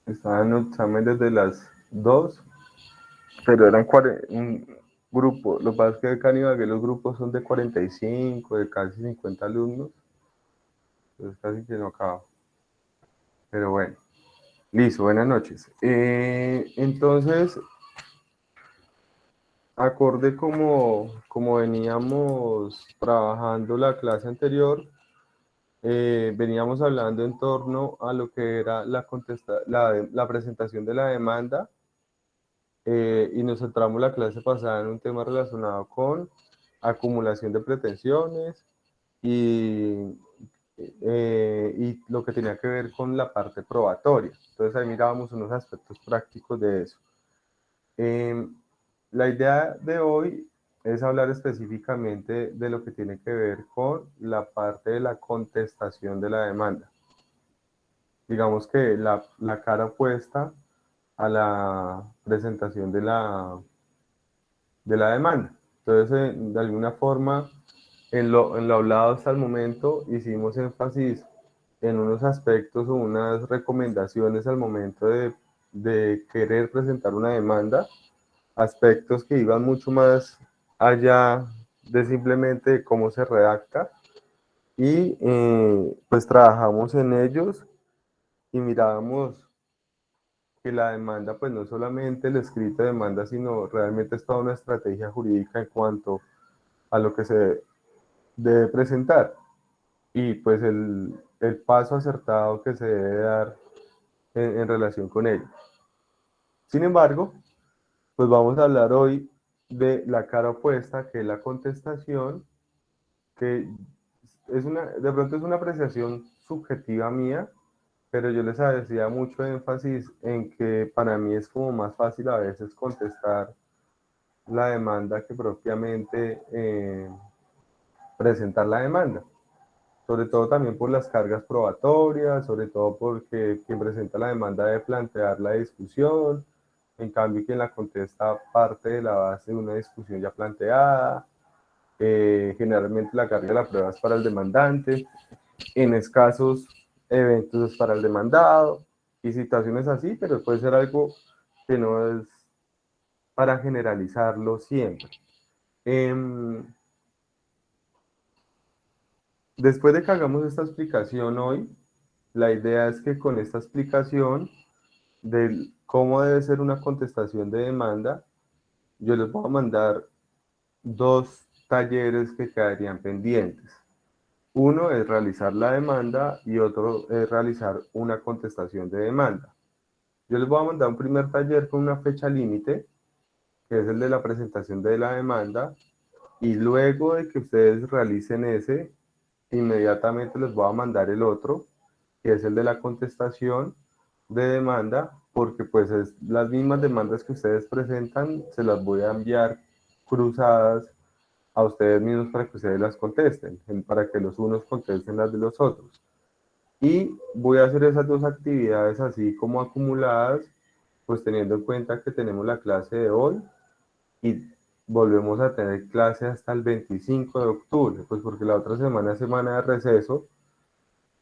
Estaba en examen desde las 2, pero eran un grupo. Lo que pasa es que acá en Ibagué los grupos son de 45, de casi 50 alumnos. Entonces casi que no acaba. Pero bueno, listo, buenas noches. Entonces, acorde como veníamos trabajando la clase anterior, veníamos hablando en torno a lo que era la presentación de la demanda, y nos centramos la clase pasada en un tema relacionado con acumulación de pretensiones y, y lo que tenía que ver con la parte probatoria. Entonces ahí mirábamos unos aspectos prácticos de eso. Eh, la idea de hoy es hablar específicamente de lo que tiene que ver con la parte de la contestación de la demanda. Digamos que la cara opuesta a la presentación de la demanda. Entonces, de alguna forma, en lo hablado hasta el momento, hicimos énfasis en unos aspectos o unas recomendaciones al momento de querer presentar una demanda, aspectos que iban mucho más allá de simplemente cómo se redacta, y pues trabajamos en ellos y mirábamos que la demanda pues no es solamente el escrito de demanda, sino realmente es toda una estrategia jurídica en cuanto a lo que se debe presentar y pues el paso acertado que se debe dar en relación con ello. Sin embargo, pues vamos a hablar hoy de la cara opuesta, que es la contestación, que de pronto es una apreciación subjetiva mía, pero yo les hacía mucho énfasis en que para mí es como más fácil a veces contestar la demanda que propiamente presentar la demanda. Sobre todo también por las cargas probatorias, sobre todo porque quien presenta la demanda debe plantear la discusión, en cambio quien la contesta parte de la base de una discusión ya planteada. Generalmente la carga de la prueba es para el demandante, en escasos eventos es para el demandado y situaciones así, pero puede ser algo que no es para generalizarlo siempre. Eh, Después de que hagamos esta explicación hoy, la idea es que con esta explicación de cómo debe ser una contestación de demanda, yo les voy a mandar dos talleres que quedarían pendientes. Uno es realizar la demanda y otro es realizar una contestación de demanda. Yo les voy a mandar un primer taller con una fecha límite, que es el de la presentación de la demanda, y luego de que ustedes realicen ese, inmediatamente les voy a mandar el otro, que es el de la contestación de demanda, porque pues es las mismas demandas que ustedes presentan, se las voy a enviar cruzadas a ustedes mismos para que ustedes las contesten, para que los unos contesten las de los otros. Y voy a hacer esas dos actividades así como acumuladas, pues teniendo en cuenta que tenemos la clase de hoy y volvemos a tener clase hasta el 25 de octubre, pues porque la otra semana es semana de receso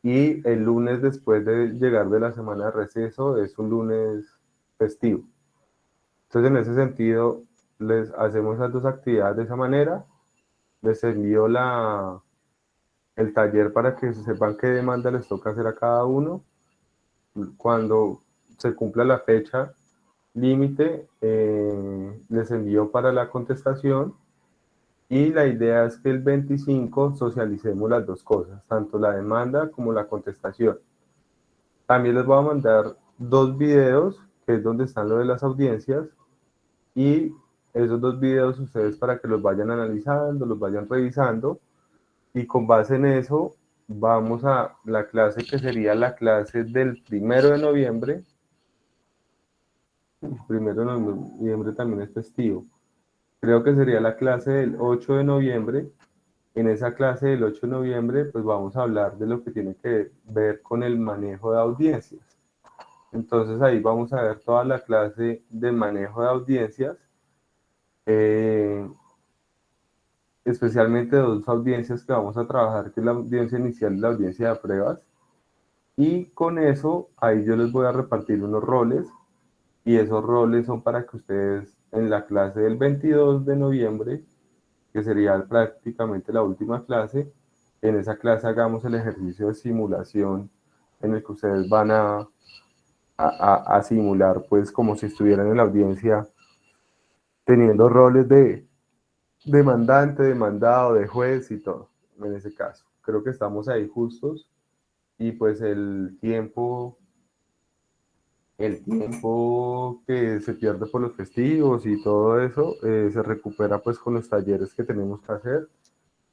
y el lunes después de llegar de la semana de receso es un lunes festivo. Entonces, en ese sentido, les hacemos esas dos actividades de esa manera, les envío el taller para que sepan qué demanda les toca hacer a cada uno. Cuando se cumpla la fecha límite, les envío para la contestación. Y la idea es que el 25 socialicemos las dos cosas, tanto la demanda como la contestación. También les voy a mandar dos videos, que es donde están lo de las audiencias, y esos dos videos ustedes para que los vayan analizando, los vayan revisando, y con base en eso vamos a la clase que sería la clase del 1 de noviembre. El 1 de noviembre también es festivo. Creo que sería la clase del 8 de noviembre. En esa clase del 8 de noviembre, pues vamos a hablar de lo que tiene que ver con el manejo de audiencias. Entonces ahí vamos a ver toda la clase de manejo de audiencias, eh, especialmente dos audiencias que vamos a trabajar, que es la audiencia inicial y la audiencia de pruebas. Y con eso, ahí yo les voy a repartir unos roles, y esos roles son para que ustedes en la clase del 22 de noviembre, que sería prácticamente la última clase, en esa clase hagamos el ejercicio de simulación en el que ustedes van a simular, pues como si estuvieran en la audiencia, teniendo roles de demandante, demandado, de juez y todo, en ese caso. Creo que estamos ahí justos, y pues el tiempo que se pierde por los festivos y todo eso, se recupera pues con los talleres que tenemos que hacer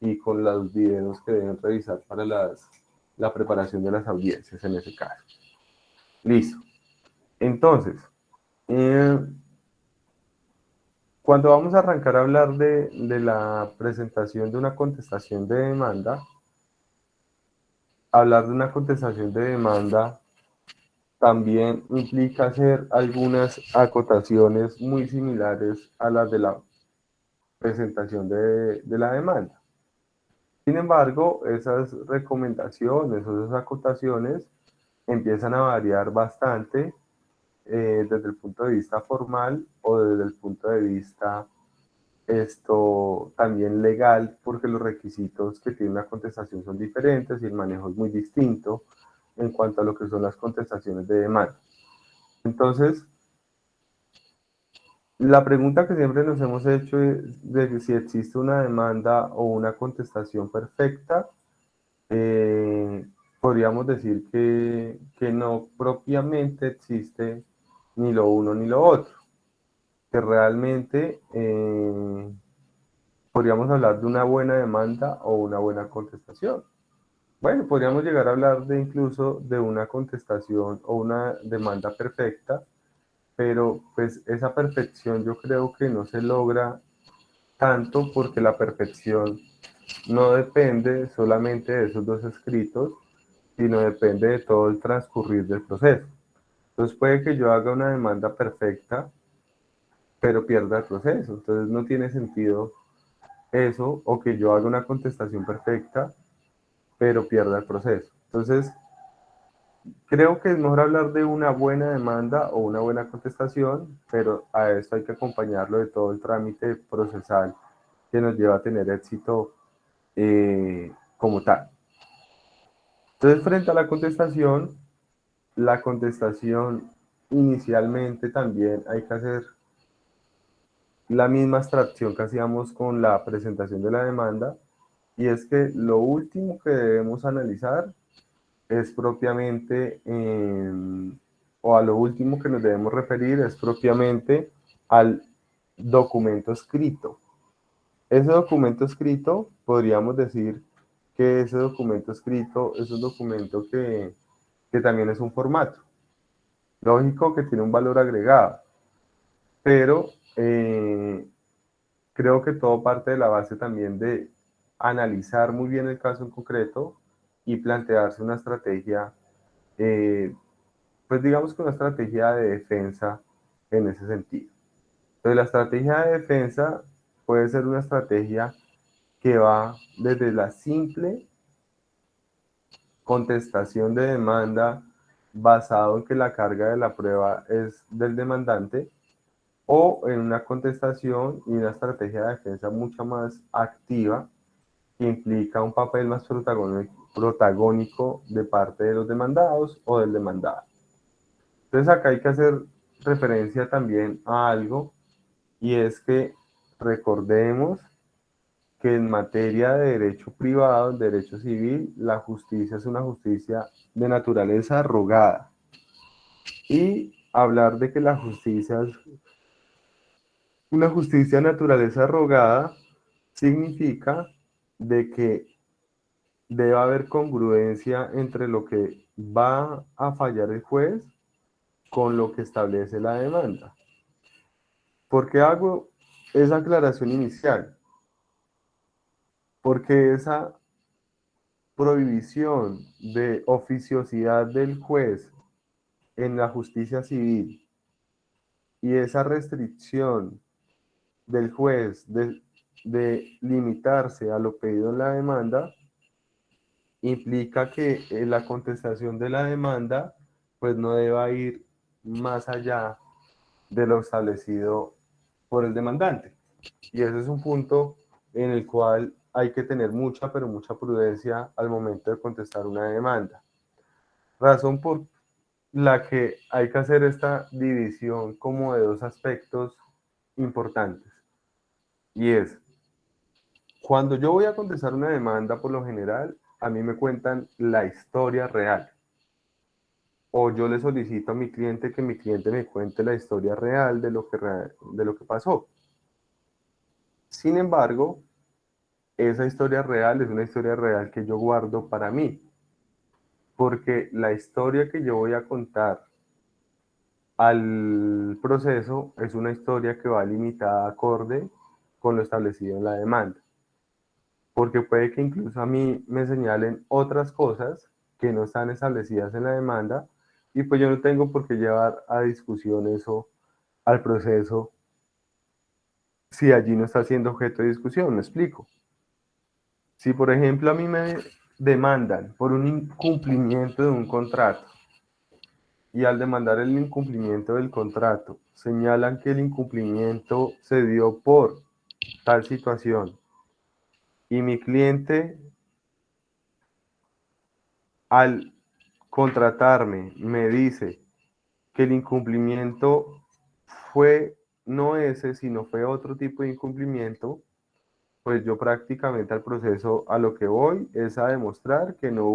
y con los videos que deben revisar para la preparación de las audiencias en ese caso. Listo. Entonces, eh, cuando vamos a arrancar a hablar de la presentación de una contestación de demanda, hablar de una contestación de demanda también implica hacer algunas acotaciones muy similares a las de la presentación de la demanda. Sin embargo, esas recomendaciones o esas acotaciones empiezan a variar bastante, desde el punto de vista formal o desde el punto de vista también legal, porque los requisitos que tiene una contestación son diferentes y el manejo es muy distinto en cuanto a lo que son las contestaciones de demanda. Entonces, la pregunta que siempre nos hemos hecho es de si existe una demanda o una contestación perfecta. eh, Podríamos decir que no propiamente existe ni lo uno ni lo otro, que realmente podríamos hablar de una buena demanda o una buena contestación. Bueno, podríamos llegar a hablar de incluso de una contestación o una demanda perfecta, pero pues esa perfección yo creo que no se logra tanto porque la perfección no depende solamente de esos dos escritos, sino depende de todo el transcurrir del proceso. Entonces puede que yo haga una demanda perfecta, pero pierda el proceso. Entonces no tiene sentido eso, o que yo haga una contestación perfecta, pero pierda el proceso. Entonces, creo que es mejor hablar de una buena demanda o una buena contestación, pero a esto hay que acompañarlo de todo el trámite procesal que nos lleva a tener éxito, como tal. Entonces, frente a la contestación inicialmente también hay que hacer la misma abstracción que hacíamos con la presentación de la demanda, y es que lo último que debemos analizar es propiamente, o a lo último que nos debemos referir es propiamente al documento escrito. Ese documento escrito, podríamos decir que ese documento escrito es un documento que también es un formato. Lógico que tiene un valor agregado, pero creo que todo parte de la base también de analizar muy bien el caso en concreto y plantearse una estrategia, eh, pues digamos que una estrategia de defensa en ese sentido. Entonces, la estrategia de defensa puede ser una estrategia que va desde la simple contestación de demanda basado en que la carga de la prueba es del demandante, o en una contestación y una estrategia de defensa mucho más activa, que implica un papel más protagónico de parte de los demandados o del demandado. Entonces acá hay que hacer referencia también a algo, y es que recordemos que en materia de derecho privado, en derecho civil, la justicia es una justicia de naturaleza rogada. Y hablar de que la justicia es una justicia de naturaleza rogada significa de que debe haber congruencia entre lo que va a fallar el juez con lo que establece la demanda. ¿Por qué hago esa aclaración inicial? Porque esa prohibición de oficiosidad del juez en la justicia civil y esa restricción del juez de limitarse a lo pedido en la demanda implica que la contestación de la demanda pues no deba ir más allá de lo establecido por el demandante. Y ese es un punto en el cual hay que tener mucha, pero mucha prudencia al momento de contestar una demanda. Razón por la que hay que hacer esta división como de dos aspectos importantes. Y es, cuando yo voy a contestar una demanda, por lo general, a mí me cuentan la historia real. O yo le solicito a mi cliente que mi cliente me cuente la historia real de lo que pasó. Sin embargo, esa historia real es una historia real que yo guardo para mí, porque la historia que yo voy a contar al proceso es una historia que va limitada acorde con lo establecido en la demanda, porque puede que incluso a mí me señalen otras cosas que no están establecidas en la demanda y pues yo no tengo por qué llevar a discusión eso al proceso si allí no está siendo objeto de discusión. Me explico. Si por ejemplo a mí me demandan por un incumplimiento de un contrato y al demandar el incumplimiento del contrato señalan que el incumplimiento se dio por tal situación y mi cliente al contratarme me dice que el incumplimiento fue no ese, sino fue otro tipo de incumplimiento, pues yo prácticamente al proceso a lo que voy es a demostrar que no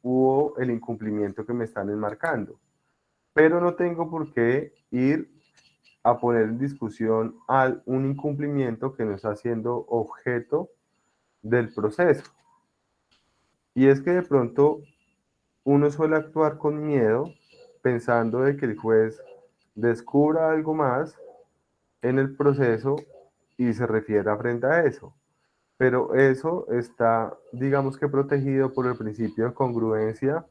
hubo el incumplimiento que me están enmarcando. Pero no tengo por qué ir a poner en discusión un incumplimiento que no está siendo objeto del proceso. Y es que de pronto uno suele actuar con miedo pensando de que el juez descubra algo más en el proceso y se refiera frente a eso. Pero eso está, digamos que protegido por el principio de congruencia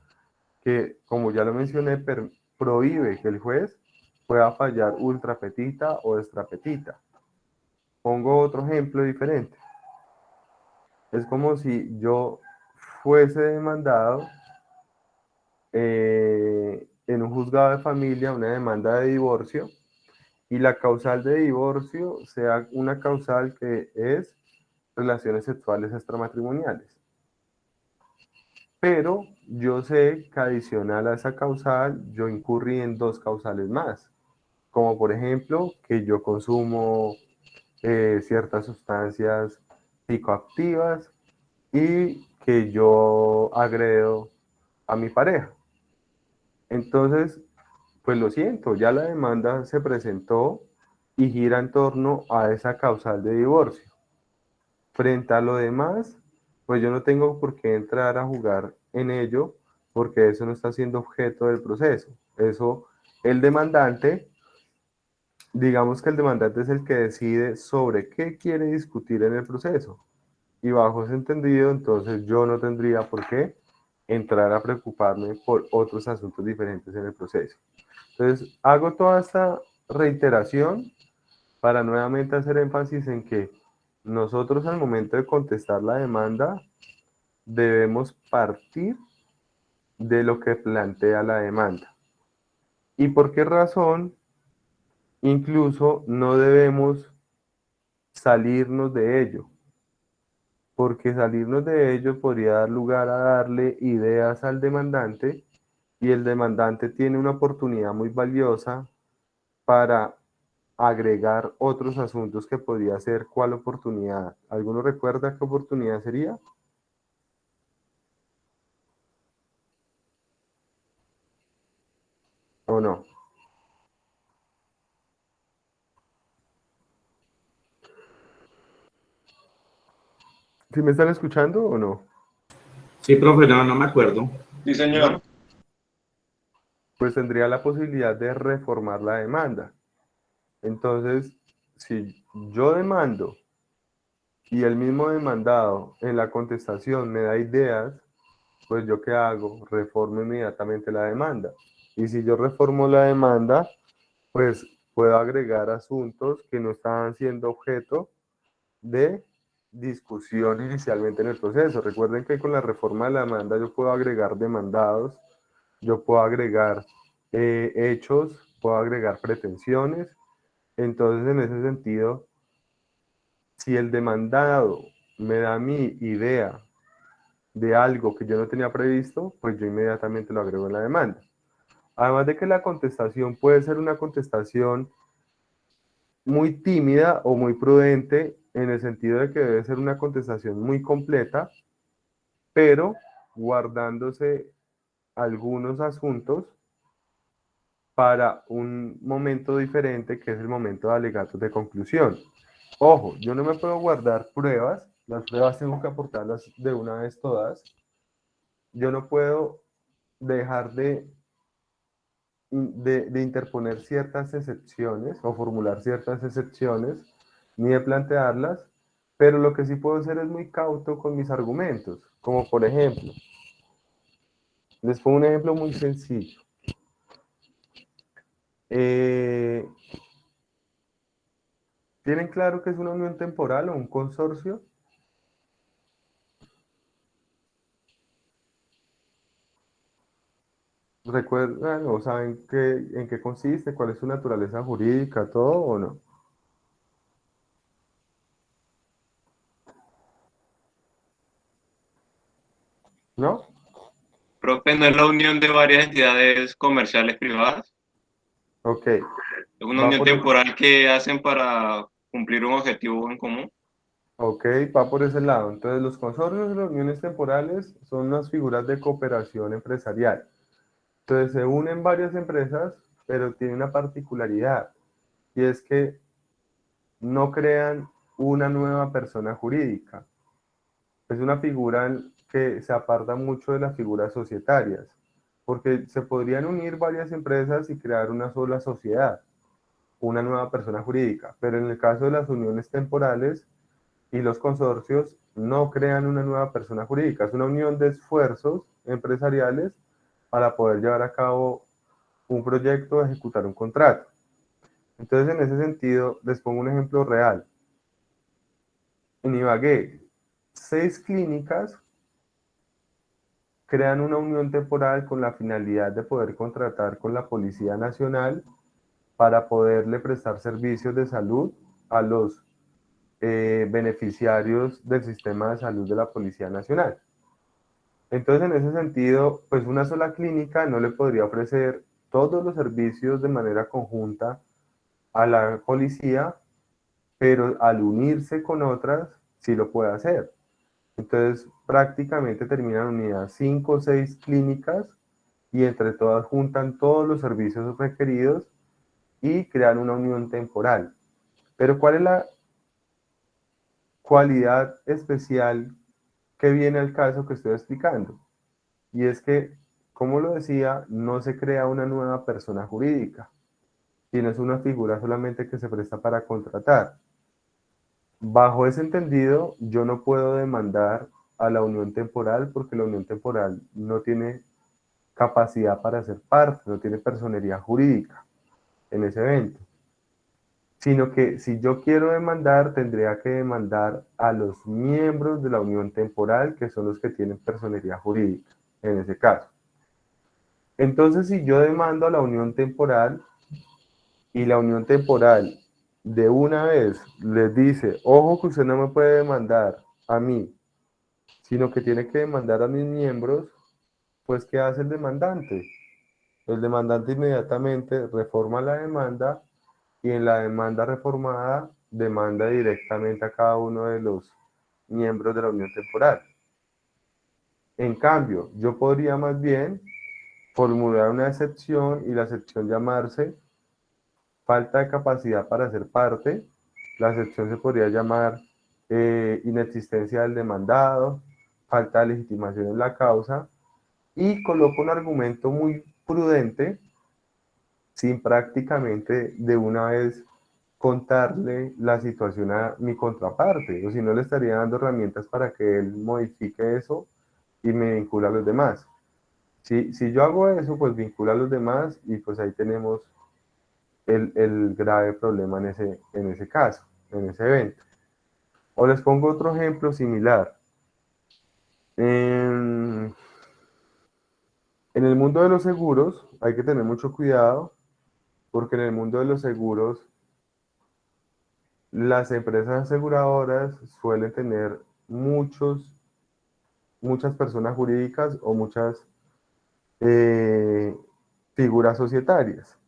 que, como ya lo mencioné, prohíbe que el juez pueda fallar ultra petita o extra petita. Pongo otro ejemplo diferente. Es como si yo fuese demandado en un juzgado de familia, una demanda de divorcio, y la causal de divorcio sea una causal que es relaciones sexuales extramatrimoniales. Pero yo sé que adicional a esa causal, yo incurrí en dos causales más, como por ejemplo que yo consumo ciertas sustancias psicoactivas y que yo agredo a mi pareja. Entonces, pues lo siento, ya la demanda se presentó y gira en torno a esa causal de divorcio. Frente a lo demás, pues yo no tengo por qué entrar a jugar en ello porque eso no está siendo objeto del proceso. Eso, el demandante, digamos que el demandante es el que decide sobre qué quiere discutir en el proceso. Y bajo ese entendido, entonces yo no tendría por qué entrar a preocuparme por otros asuntos diferentes en el proceso. Entonces, hago toda esta reiteración para nuevamente hacer énfasis en que nosotros al momento de contestar la demanda debemos partir de lo que plantea la demanda. ¿Y por qué razón? Incluso no debemos salirnos de ello, porque salirnos de ello podría dar lugar a darle ideas al demandante y el demandante tiene una oportunidad muy valiosa para agregar otros asuntos que podría ser cuál oportunidad. ¿Alguno recuerda qué oportunidad sería? ¿O no? ¿Sí me están escuchando o no? Sí, profe, no, no me acuerdo. Sí, señor. ¿No? Pues tendría la posibilidad de reformar la demanda. Entonces, si yo demando y el mismo demandado en la contestación me da ideas, pues yo qué hago? Reformo inmediatamente la demanda. Y si yo reformo la demanda, pues puedo agregar asuntos que no estaban siendo objeto de discusión inicialmente en el proceso. Recuerden que con la reforma de la demanda yo puedo agregar demandados, yo puedo agregar hechos, puedo agregar pretensiones. Entonces, en ese sentido, si el demandado me da mi idea de algo que yo no tenía previsto, pues yo inmediatamente lo agrego en la demanda. Además de que la contestación puede ser una contestación muy tímida o muy prudente, en el sentido de que debe ser una contestación muy completa, pero guardándose algunos asuntos para un momento diferente, que es el momento de alegatos de conclusión. Ojo, yo no me puedo guardar pruebas, las pruebas tengo que aportarlas de una vez todas. Yo no puedo dejar de interponer ciertas excepciones o formular ciertas excepciones, ni de plantearlas, pero lo que sí puedo hacer es muy cauto con mis argumentos, como por ejemplo, les pongo un ejemplo muy sencillo. ¿Tienen claro que es una unión temporal o un consorcio? ¿Recuerdan o saben en qué consiste, cuál es su naturaleza jurídica, todo o no? ¿No? Profe, ¿no es la unión de varias entidades comerciales privadas? Ok, Es una va unión por el, temporal que hacen para cumplir un objetivo en común. ok, va por ese lado. Entonces, los consorcios y las uniones temporales son unas figuras de cooperación empresarial. Entonces, se unen varias empresas, pero tiene una particularidad, y es que no crean una nueva persona jurídica. Es una figura que se aparta mucho de las figuras societarias, porque se podrían unir varias empresas y crear una sola sociedad, una nueva persona jurídica, pero en el caso de las uniones temporales y los consorcios no crean una nueva persona jurídica, es una unión de esfuerzos empresariales para poder llevar a cabo un proyecto, ejecutar un contrato. Entonces, en ese sentido, les pongo un ejemplo real. En Ibagué, 6 clínicas crean una unión temporal con la finalidad de poder contratar con la Policía Nacional para poderle prestar servicios de salud a los beneficiarios del sistema de salud de la Policía Nacional. Entonces, en ese sentido, pues una sola clínica no le podría ofrecer todos los servicios de manera conjunta a la policía, pero al unirse con otras, sí lo puede hacer. Entonces, prácticamente terminan unidas 5 o 6 clínicas y entre todas juntan todos los servicios requeridos y crean una unión temporal. Pero ¿cuál es la cualidad especial que viene al caso que estoy explicando? Y es que, como lo decía, no se crea una nueva persona jurídica, sino es una figura solamente que se presta para contratar. Bajo ese entendido, yo no puedo demandar a la unión temporal porque la unión temporal no tiene capacidad para ser parte, no tiene personería jurídica en ese evento, sino que si yo quiero demandar, tendría que demandar a los miembros de la unión temporal, que son los que tienen personería jurídica, en ese caso. Entonces, si yo demando a la unión temporal y la unión temporal de una vez les dice, ojo que usted no me puede demandar a mí, sino que tiene que demandar a mis miembros, pues ¿qué hace el demandante? El demandante inmediatamente reforma la demanda y en la demanda reformada demanda directamente a cada uno de los miembros de la unión temporal. En cambio, yo podría más bien formular una excepción y la excepción llamarse falta de capacidad para ser parte. La excepción se podría llamar inexistencia del demandado, falta de legitimación en la causa y coloco un argumento muy prudente sin prácticamente de una vez contarle la situación a mi contraparte, o si no le estaría dando herramientas para que él modifique eso y me vincula a los demás. Si yo hago eso, pues vincula a los demás y pues ahí tenemos el grave problema en ese caso, en ese evento. O les pongo otro ejemplo similar. En el mundo de los seguros hay que tener mucho cuidado porque en el mundo de los seguros las empresas aseguradoras suelen tener muchas personas jurídicas o muchas eh, figuras societarias.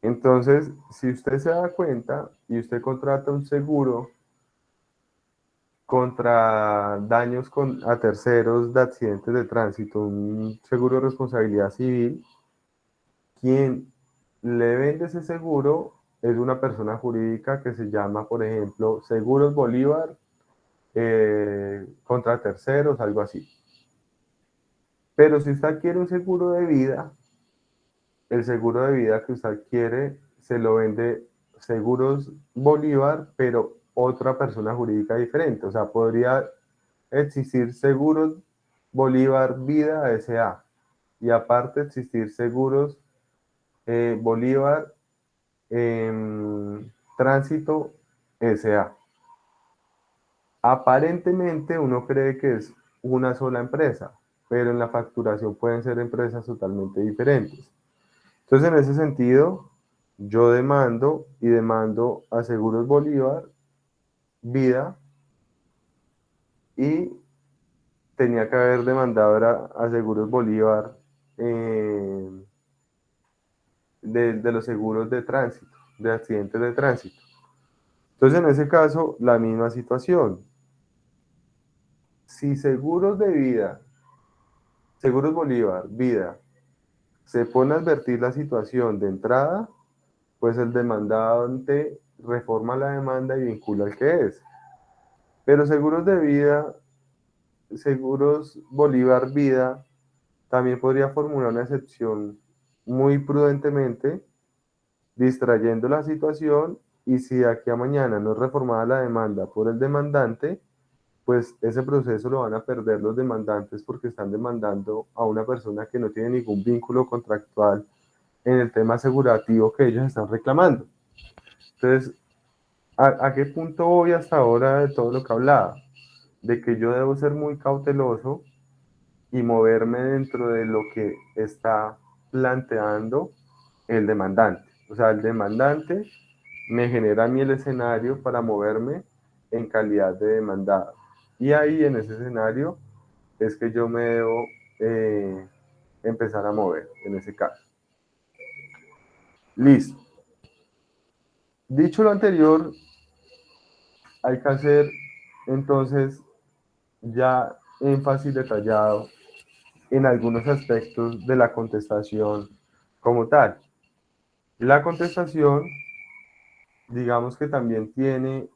Entonces, si usted se da cuenta y usted contrata un seguro contra daños a terceros de accidentes de tránsito, un seguro de responsabilidad civil, quien le vende ese seguro es una persona jurídica que se llama, por ejemplo, Seguros Bolívar contra terceros, algo así. Pero si usted quiere un seguro de vida, el seguro de vida que usted quiere se lo vende Seguros Bolívar, pero otra persona jurídica diferente. O sea, podría existir Seguros Bolívar Vida S.A. y aparte existir Seguros Bolívar Tránsito S.A. Aparentemente uno cree que es una sola empresa, pero en la facturación pueden ser empresas totalmente diferentes. Entonces, en ese sentido, yo demando a Seguros Bolívar, Vida, y tenía que haber demandado a Seguros Bolívar de los seguros de tránsito, de accidentes de tránsito. Entonces, en ese caso, la misma situación. Si Seguros de Vida, Seguros Bolívar, Vida, se pone a advertir la situación de entrada, pues el demandante reforma la demanda y vincula al que es. Pero Seguros de Vida, Seguros Bolívar Vida, también podría formular una excepción muy prudentemente, distrayendo la situación, y si de aquí a mañana no es reformada la demanda por el demandante, pues ese proceso lo van a perder los demandantes porque están demandando a una persona que no tiene ningún vínculo contractual en el tema asegurativo que ellos están reclamando. Entonces, ¿a qué punto voy hasta ahora de todo lo que hablaba? De que yo debo ser muy cauteloso y moverme dentro de lo que está planteando el demandante. O sea, el demandante me genera a mí el escenario para moverme en calidad de demandado. Y ahí en ese escenario es que yo me debo empezar a mover en ese caso. Listo. Dicho lo anterior, hay que hacer entonces ya énfasis detallado en algunos aspectos de la contestación como tal. La contestación, digamos que también tiene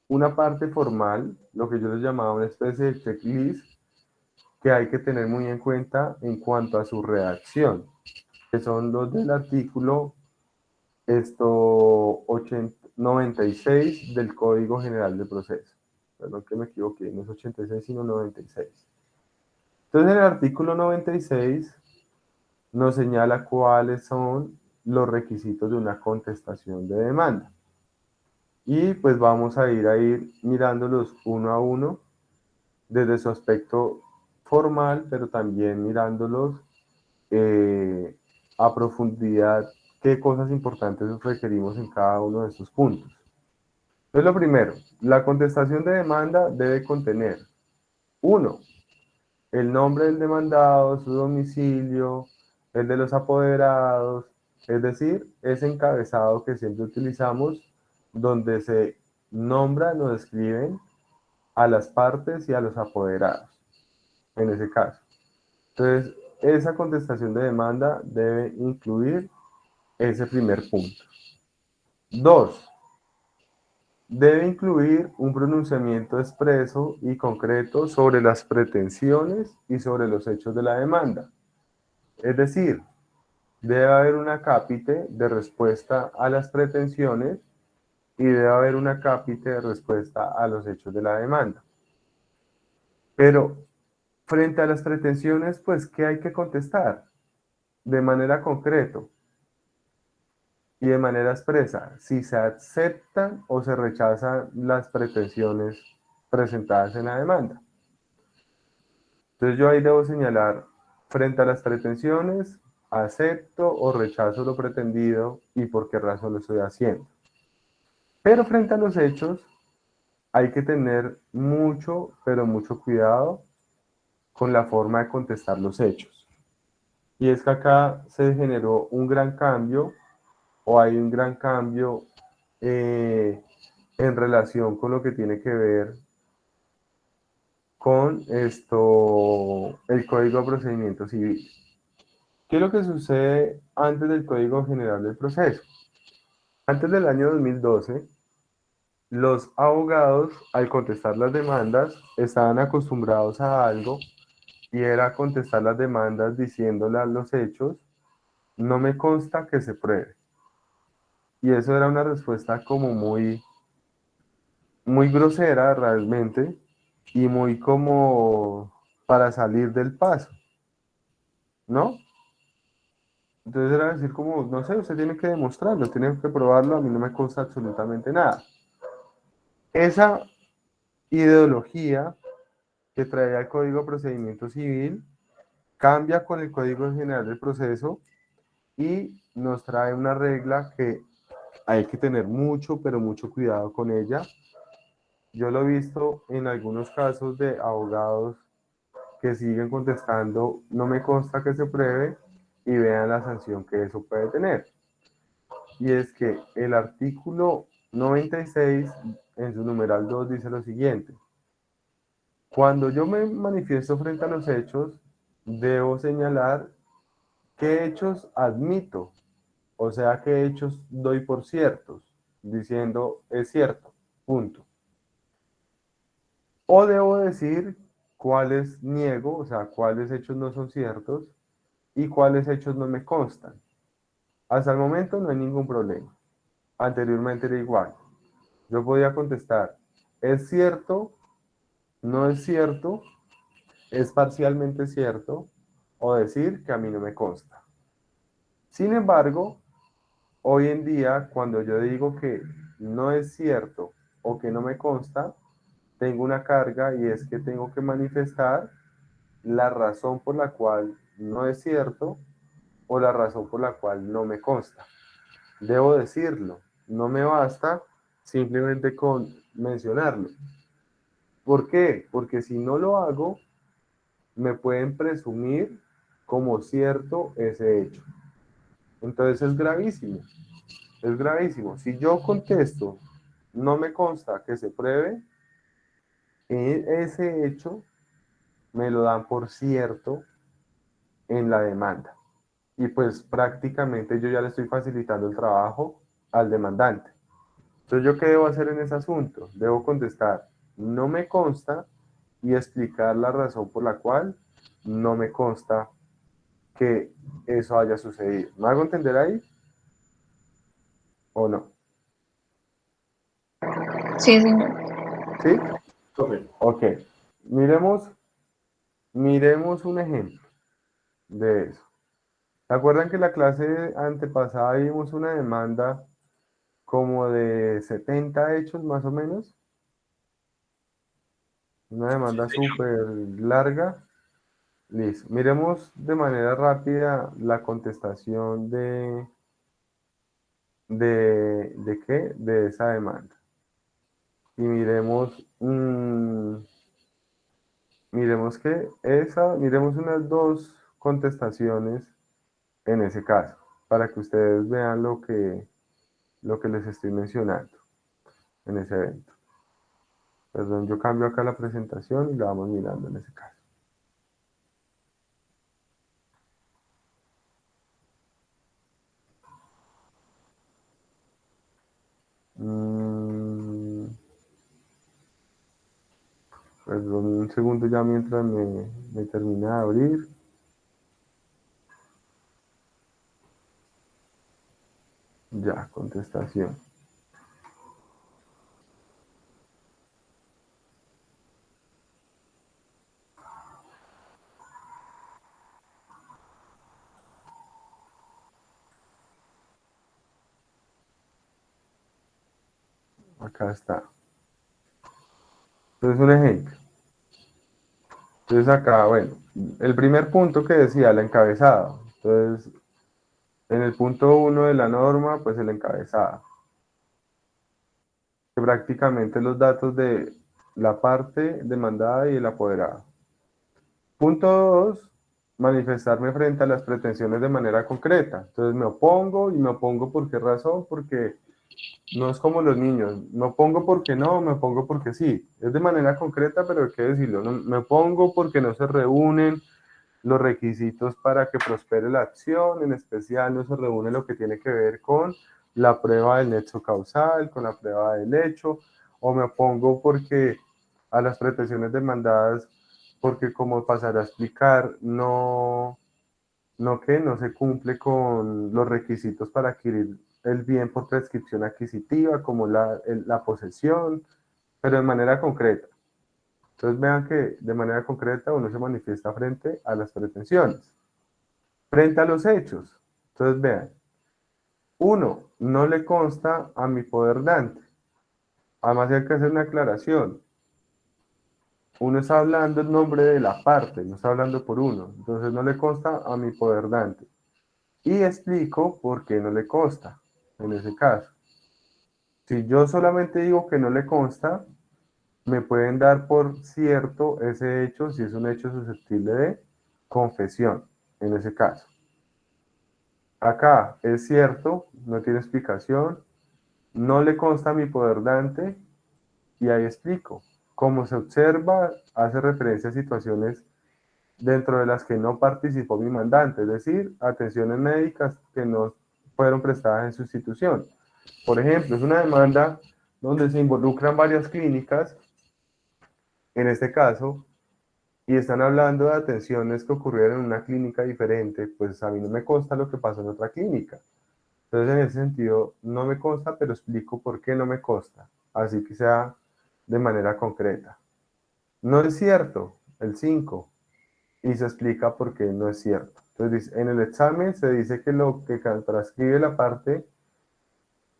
una parte formal, lo que yo les llamaba una especie de checklist, que hay que tener muy en cuenta en cuanto a su redacción, que son los del artículo 96 del Código General de Proceso. Perdón que me equivoqué, no es 86, sino 96. Entonces, en el artículo 96 nos señala cuáles son los requisitos de una contestación de demanda. Y pues vamos a ir mirándolos uno a uno desde su aspecto formal, pero también mirándolos a profundidad, qué cosas importantes requerimos en cada uno de estos puntos. Entonces, lo primero, la contestación de demanda debe contener, uno, el nombre del demandado, su domicilio, el de los apoderados, es decir, ese encabezado que siempre utilizamos, donde se nombran o describen a las partes y a los apoderados, en ese caso. Entonces, esa contestación de demanda debe incluir ese primer punto. Dos, debe incluir un pronunciamiento expreso y concreto sobre las pretensiones y sobre los hechos de la demanda. Es decir, debe haber un acápite de respuesta a las pretensiones y debe haber un acápite de respuesta a los hechos de la demanda. Pero frente a las pretensiones, pues, ¿qué hay que contestar? De manera concreta. y de manera expresa si se aceptan o se rechazan las pretensiones presentadas en la demanda. Entonces yo ahí debo señalar, frente a las pretensiones, acepto o rechazo lo pretendido y por qué razón lo estoy haciendo. Pero frente a los hechos, hay que tener mucho, pero mucho cuidado con la forma de contestar los hechos. Y es que acá se generó un gran cambio, o hay un gran cambio en relación con lo que tiene que ver con esto, el Código de Procedimiento Civil. ¿Qué es lo que sucede antes del Código General del Proceso? Antes del año 2012, los abogados, al contestar las demandas, estaban acostumbrados a algo y era contestar las demandas diciéndole a los hechos, no me consta que se pruebe. Y eso era una respuesta como muy grosera realmente y muy como para salir del paso, ¿no? Entonces era decir como, no sé, usted tiene que demostrarlo, tiene que probarlo, a mí no me consta absolutamente nada. Esa ideología que traía el Código de Procedimiento Civil cambia con el Código General del Proceso y nos trae una regla que hay que tener mucho, pero mucho cuidado con ella. Yo lo he visto en algunos casos de abogados que siguen contestando, no me consta que se pruebe, y vean la sanción que eso puede tener. Y es que el artículo 96 en su numeral 2 dice lo siguiente: cuando yo me manifiesto frente a los hechos, debo señalar qué hechos admito, o sea, qué hechos doy por ciertos, diciendo es cierto, punto. O debo decir cuáles niego, o sea, cuáles hechos no son ciertos y cuáles hechos no me constan. Hasta el momento no hay ningún problema. Anteriormente era igual. Yo podía contestar, es cierto, no es cierto, es parcialmente cierto, o decir que a mí no me consta. Sin embargo, hoy en día, cuando yo digo que no es cierto o que no me consta, tengo una carga y es que tengo que manifestar la razón por la cual no es cierto o la razón por la cual no me consta. Debo decirlo, no me basta simplemente con mencionarlo. ¿Por qué? Porque si no lo hago, me pueden presumir como cierto ese hecho. Entonces es gravísimo, es gravísimo. Si yo contesto, no me consta que se pruebe, ese hecho me lo dan por cierto en la demanda. Y pues prácticamente yo ya le estoy facilitando el trabajo al demandante. Entonces, ¿yo qué debo hacer en ese asunto? Debo contestar, no me consta, y explicar la razón por la cual no me consta que eso haya sucedido. ¿Me hago entender ahí o no? Sí, señor. ¿Sí? Profe, Ok. Miremos, miremos un ejemplo de eso. ¿Se acuerdan que en la clase antepasada vimos una demanda como de 70 hechos más o menos? Una demanda súper larga. Listo. Miremos de manera rápida la contestación ¿de qué? De esa demanda. Y miremos, miremos que miremos unas dos contestaciones en ese caso, para que ustedes vean lo que les estoy mencionando en ese evento. Perdón, yo cambio acá la presentación y la vamos mirando en ese caso. Mm, Perdón, un segundo ya mientras me termina de abrir. Ya, contestación. Acá está. Entonces, un ejemplo. Entonces, acá, bueno, el primer punto que decía, el encabezado. Entonces, en el punto 1 de la norma, pues el encabezado. Que prácticamente los datos de la parte demandada y el apoderado. Punto 2, manifestarme frente a las pretensiones de manera concreta. Entonces me opongo, y me opongo ¿por qué razón? Porque no es como los niños. Me opongo porque no, me opongo porque sí. Es de manera concreta, pero hay que decirlo. No, me opongo porque no se reúnen los requisitos para que prospere la acción, en especial no se reúne lo que tiene que ver con la prueba del nexo causal, con la prueba del hecho, o me opongo porque a las pretensiones demandadas, porque como pasará a explicar, no se cumple con los requisitos para adquirir el bien por prescripción adquisitiva, como la posesión, pero de manera concreta. Entonces vean que de manera concreta uno se manifiesta frente a las pretensiones. Frente a los hechos. Entonces vean. Uno, no le consta a mi poder dante. Además hay que hacer una aclaración. Uno está hablando en nombre de la parte, no está hablando por uno. Entonces no le consta a mi poder dante. Y explico por qué no le consta en ese caso. Si yo solamente digo que no le consta, me pueden dar por cierto ese hecho si es un hecho susceptible de confesión, en ese caso. Acá es cierto, no tiene explicación, no le consta mi poder dante, y ahí explico. Como se observa, hace referencia a situaciones dentro de las que no participó mi mandante, es decir, atenciones médicas que no fueron prestadas en sustitución. Por ejemplo, es una demanda donde se involucran varias clínicas, en este caso, y están hablando de atenciones que ocurrieron en una clínica diferente, pues a mí no me consta lo que pasó en otra clínica. Entonces, en ese sentido, no me consta, pero explico por qué no me consta, así que sea de manera concreta. No es cierto, el 5, y se explica por qué no es cierto. Entonces, en el examen se dice que lo que transcribe la parte,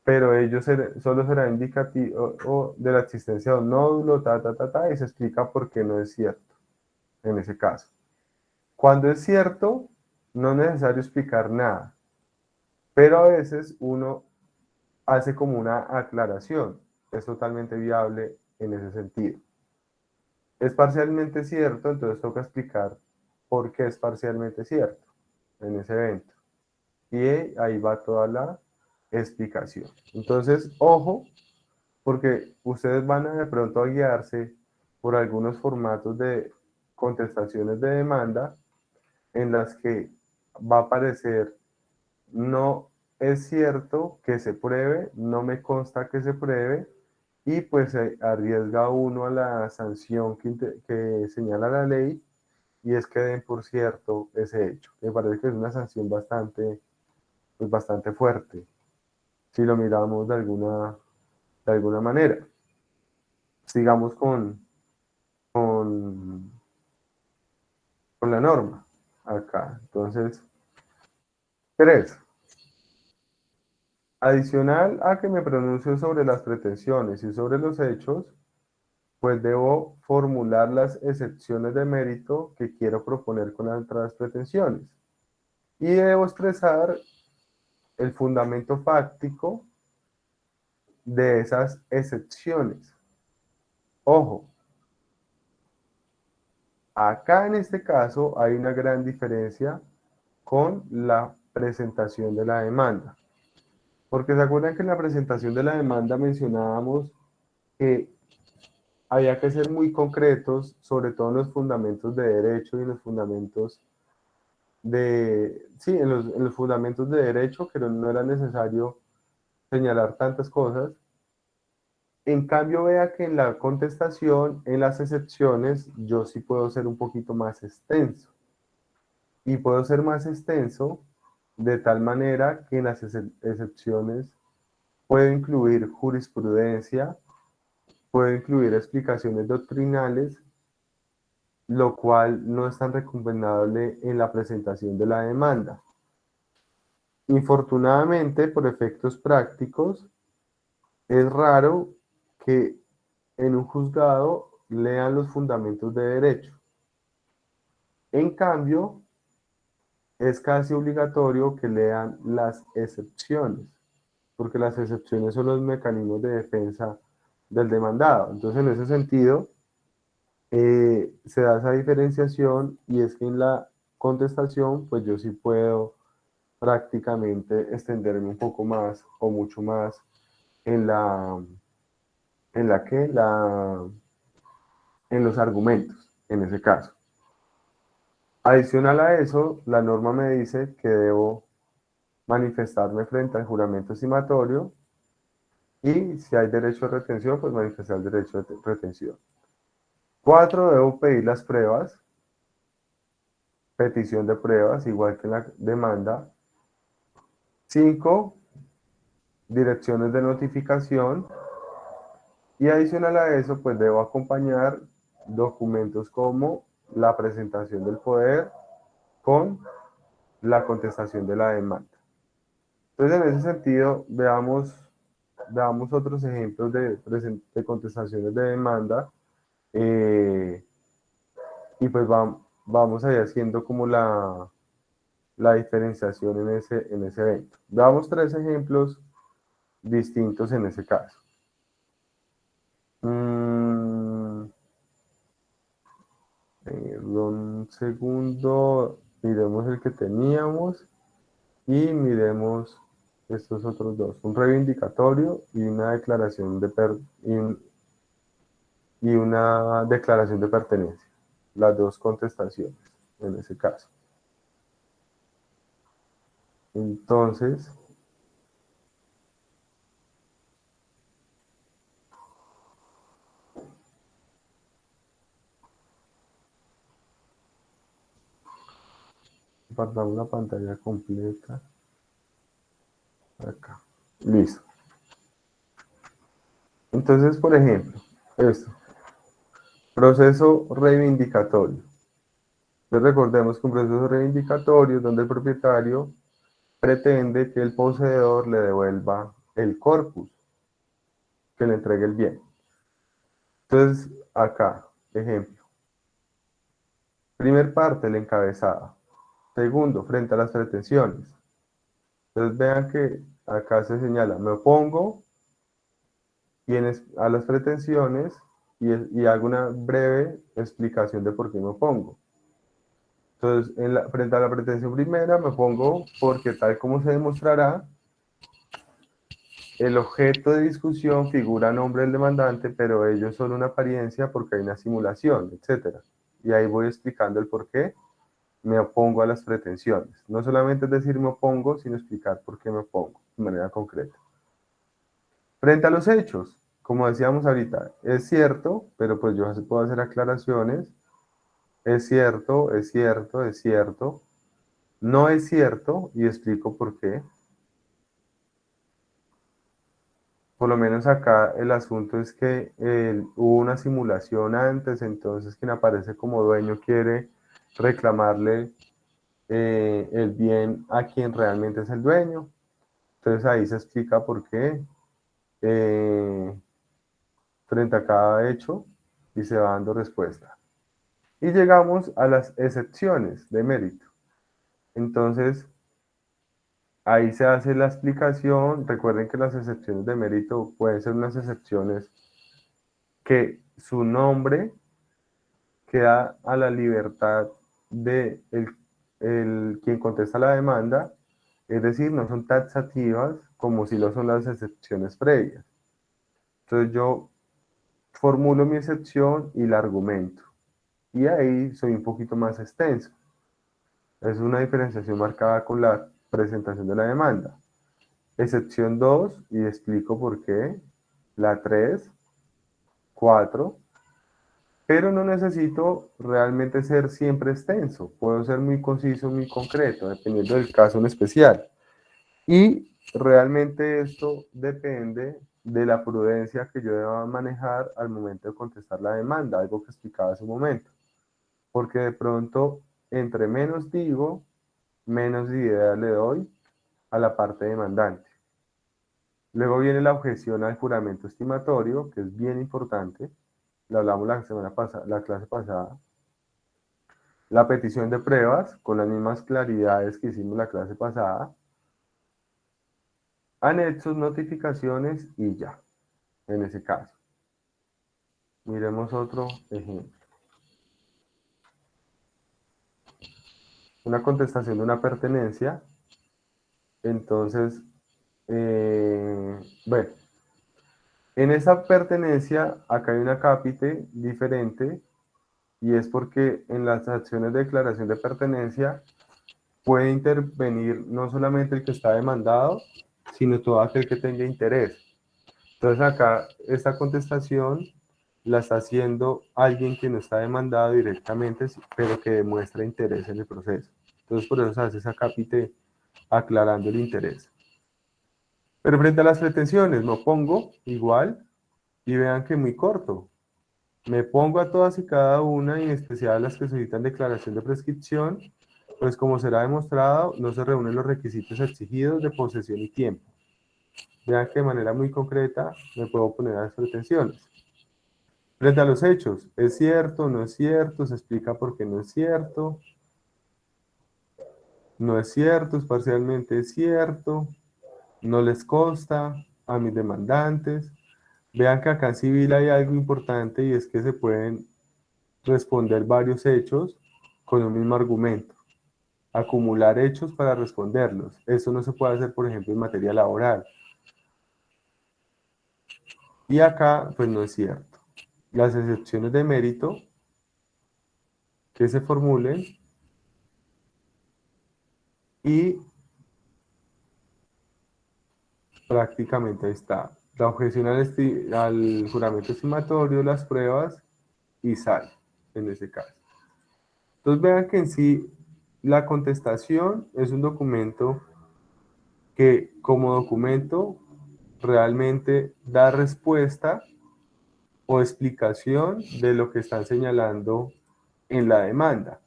pero ello solo será indicativo de la existencia de un nódulo, y se explica por qué no es cierto en ese caso. Cuando es cierto, no es necesario explicar nada, pero a veces uno hace como una aclaración. Es totalmente viable en ese sentido. Es parcialmente cierto, entonces toca explicar por qué es parcialmente cierto en ese evento. Y ahí va toda la explicación. Entonces, ojo, porque ustedes van a de pronto a guiarse por algunos formatos de contestaciones de demanda en las que va a aparecer no es cierto que se pruebe, no me consta que se pruebe, y pues arriesga uno a la sanción que señala la ley, y es que den por cierto ese hecho. Me parece que es una sanción pues bastante fuerte, si lo miramos de alguna manera. Sigamos con, con la norma acá. Entonces, 3. Adicional a que me pronuncio sobre las pretensiones y sobre los hechos, pues debo formular las excepciones de mérito que quiero proponer con las pretensiones. Y debo expresar el fundamento fáctico de esas excepciones. Ojo, acá en este caso hay una gran diferencia con la presentación de la demanda. Porque se acuerdan que en la presentación de la demanda mencionábamos que había que ser muy concretos, sobre todo en los fundamentos de derecho y en los fundamentos en los fundamentos de derecho, que no era necesario señalar tantas cosas. En cambio, vea que en la contestación, en las excepciones, yo sí puedo ser un poquito más extenso. Y puedo ser más extenso de tal manera que en las excepciones puedo incluir jurisprudencia, puedo incluir explicaciones doctrinales, lo cual no es tan recomendable en la presentación de la demanda. Infortunadamente, por efectos prácticos, es raro que en un juzgado lean los fundamentos de derecho. En cambio, es casi obligatorio que lean las excepciones, porque las excepciones son los mecanismos de defensa del demandado. Entonces, en ese sentido, se da esa diferenciación, y es que en la contestación, pues yo sí puedo prácticamente extenderme un poco más o mucho más en en los argumentos, en ese caso. Adicional a eso, la norma me dice que debo manifestarme frente al juramento estimatorio, y si hay derecho de retención, pues manifestar el derecho de retención. 4, debo pedir las pruebas, petición de pruebas, igual que en la demanda. 5, direcciones de notificación, y adicional a eso, pues debo acompañar documentos como la presentación del poder con la contestación de la demanda. Entonces, en ese sentido, veamos otros ejemplos de contestaciones de demanda, y pues vamos a ir haciendo como la diferenciación en ese evento. Veamos 3 ejemplos distintos en ese caso. Un segundo, miremos el que teníamos y miremos estos otros dos, un reivindicatorio y una declaración y una declaración de pertenencia, las dos contestaciones en ese caso. Entonces, compartamos la pantalla completa acá. Listo. Entonces, por ejemplo, esto, proceso reivindicatorio. Entonces, recordemos que un proceso reivindicatorio es donde el propietario pretende que el poseedor le devuelva el corpus, que le entregue el bien. Entonces, acá, ejemplo. Primer parte, el encabezado. Segundo, frente a las pretensiones. Entonces, vean que acá se señala, me opongo a las pretensiones, y hago una breve explicación de por qué me opongo. Entonces, frente a la pretensión primera, me opongo porque, tal como se demostrará, el objeto de discusión figura a nombre del demandante, pero ello es solo una apariencia porque hay una simulación, etc. Y ahí voy explicando el por qué me opongo a las pretensiones. No solamente es decir me opongo, sino explicar por qué me opongo de manera concreta. Frente a los hechos, como decíamos ahorita, es cierto, pero pues yo puedo hacer aclaraciones. Es cierto, es cierto, es cierto. No es cierto, y explico por qué. Por lo menos acá el asunto es que hubo una simulación antes, entonces quien aparece como dueño quiere reclamarle el bien a quien realmente es el dueño. Entonces ahí se explica por qué frente a cada hecho, y se va dando respuesta. Y llegamos a las excepciones de mérito. Entonces, ahí se hace la explicación. Recuerden que las excepciones de mérito pueden ser unas excepciones que su nombre queda a la libertad de quien contesta la demanda, es decir, no son taxativas como si lo son las excepciones previas. Entonces yo formulo mi excepción y la argumento, y ahí soy un poquito más extenso. Es una diferenciación marcada con la presentación de la demanda. Excepción 2, y explico por qué. La 3, 4, pero no necesito realmente ser siempre extenso. Puedo ser muy conciso, muy concreto, dependiendo del caso en especial. Y realmente esto depende de la prudencia que yo deba manejar al momento de contestar la demanda, algo que explicaba hace un momento. Porque de pronto, entre menos digo, menos idea le doy a la parte demandante. Luego viene la objeción al juramento estimatorio, que es bien importante. Lo hablamos la semana pasada, la clase pasada. La petición de pruebas, con las mismas claridades que hicimos la clase pasada. Anexos, notificaciones y ya, en ese caso. Miremos otro ejemplo. Una contestación de una pertenencia. Entonces, bueno, en esa pertenencia, acá hay una cápite diferente, y es porque en las acciones de declaración de pertenencia puede intervenir no solamente el que está demandado, sino todo aquel que tenga interés. Entonces acá esta contestación la está haciendo alguien que no está demandado directamente, pero que demuestra interés en el proceso. Entonces por eso se hace esa cápite aclarando el interés. Pero frente a las pretensiones, me pongo igual y vean que muy corto. Me pongo a todas y cada una, y en especial las que solicitan declaración de prescripción, pues como será demostrado, no se reúnen los requisitos exigidos de posesión y tiempo. Vean que de manera muy concreta me puedo poner a las pretensiones. Frente a los hechos, ¿es cierto? ¿No es cierto? Se explica por qué no es cierto. No es cierto, es parcialmente cierto. No les consta a mis demandantes. Vean que acá en civil hay algo importante, y es que se pueden responder varios hechos con un mismo argumento. Acumular hechos para responderlos. Eso no se puede hacer, por ejemplo, en materia laboral. Y acá, pues no es cierto. Las excepciones de mérito que se formulen, y prácticamente ahí está. La objeción al juramento estimatorio, las pruebas, y sale en ese caso. Entonces vean que en sí la contestación es un documento que como documento realmente da respuesta o explicación de lo que están señalando en la demanda.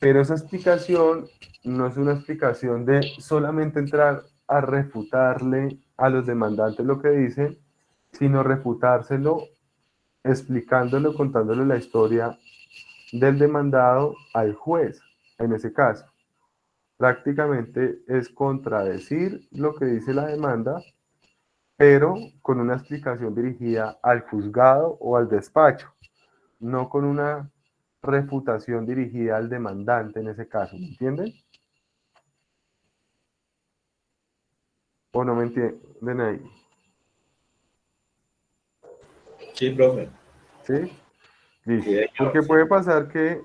Pero esa explicación no es una explicación de solamente entrar a refutarle a los demandantes lo que dicen, sino refutárselo explicándolo, contándole la historia del demandado al juez, en ese caso. Prácticamente es contradecir lo que dice la demanda, pero con una explicación dirigida al juzgado o al despacho, no con una refutación dirigida al demandante en ese caso, ¿me entienden? ¿O no me entienden ahí? Sí, profe. ¿Sí? Sí, Listo. señor, Porque sí. puede pasar que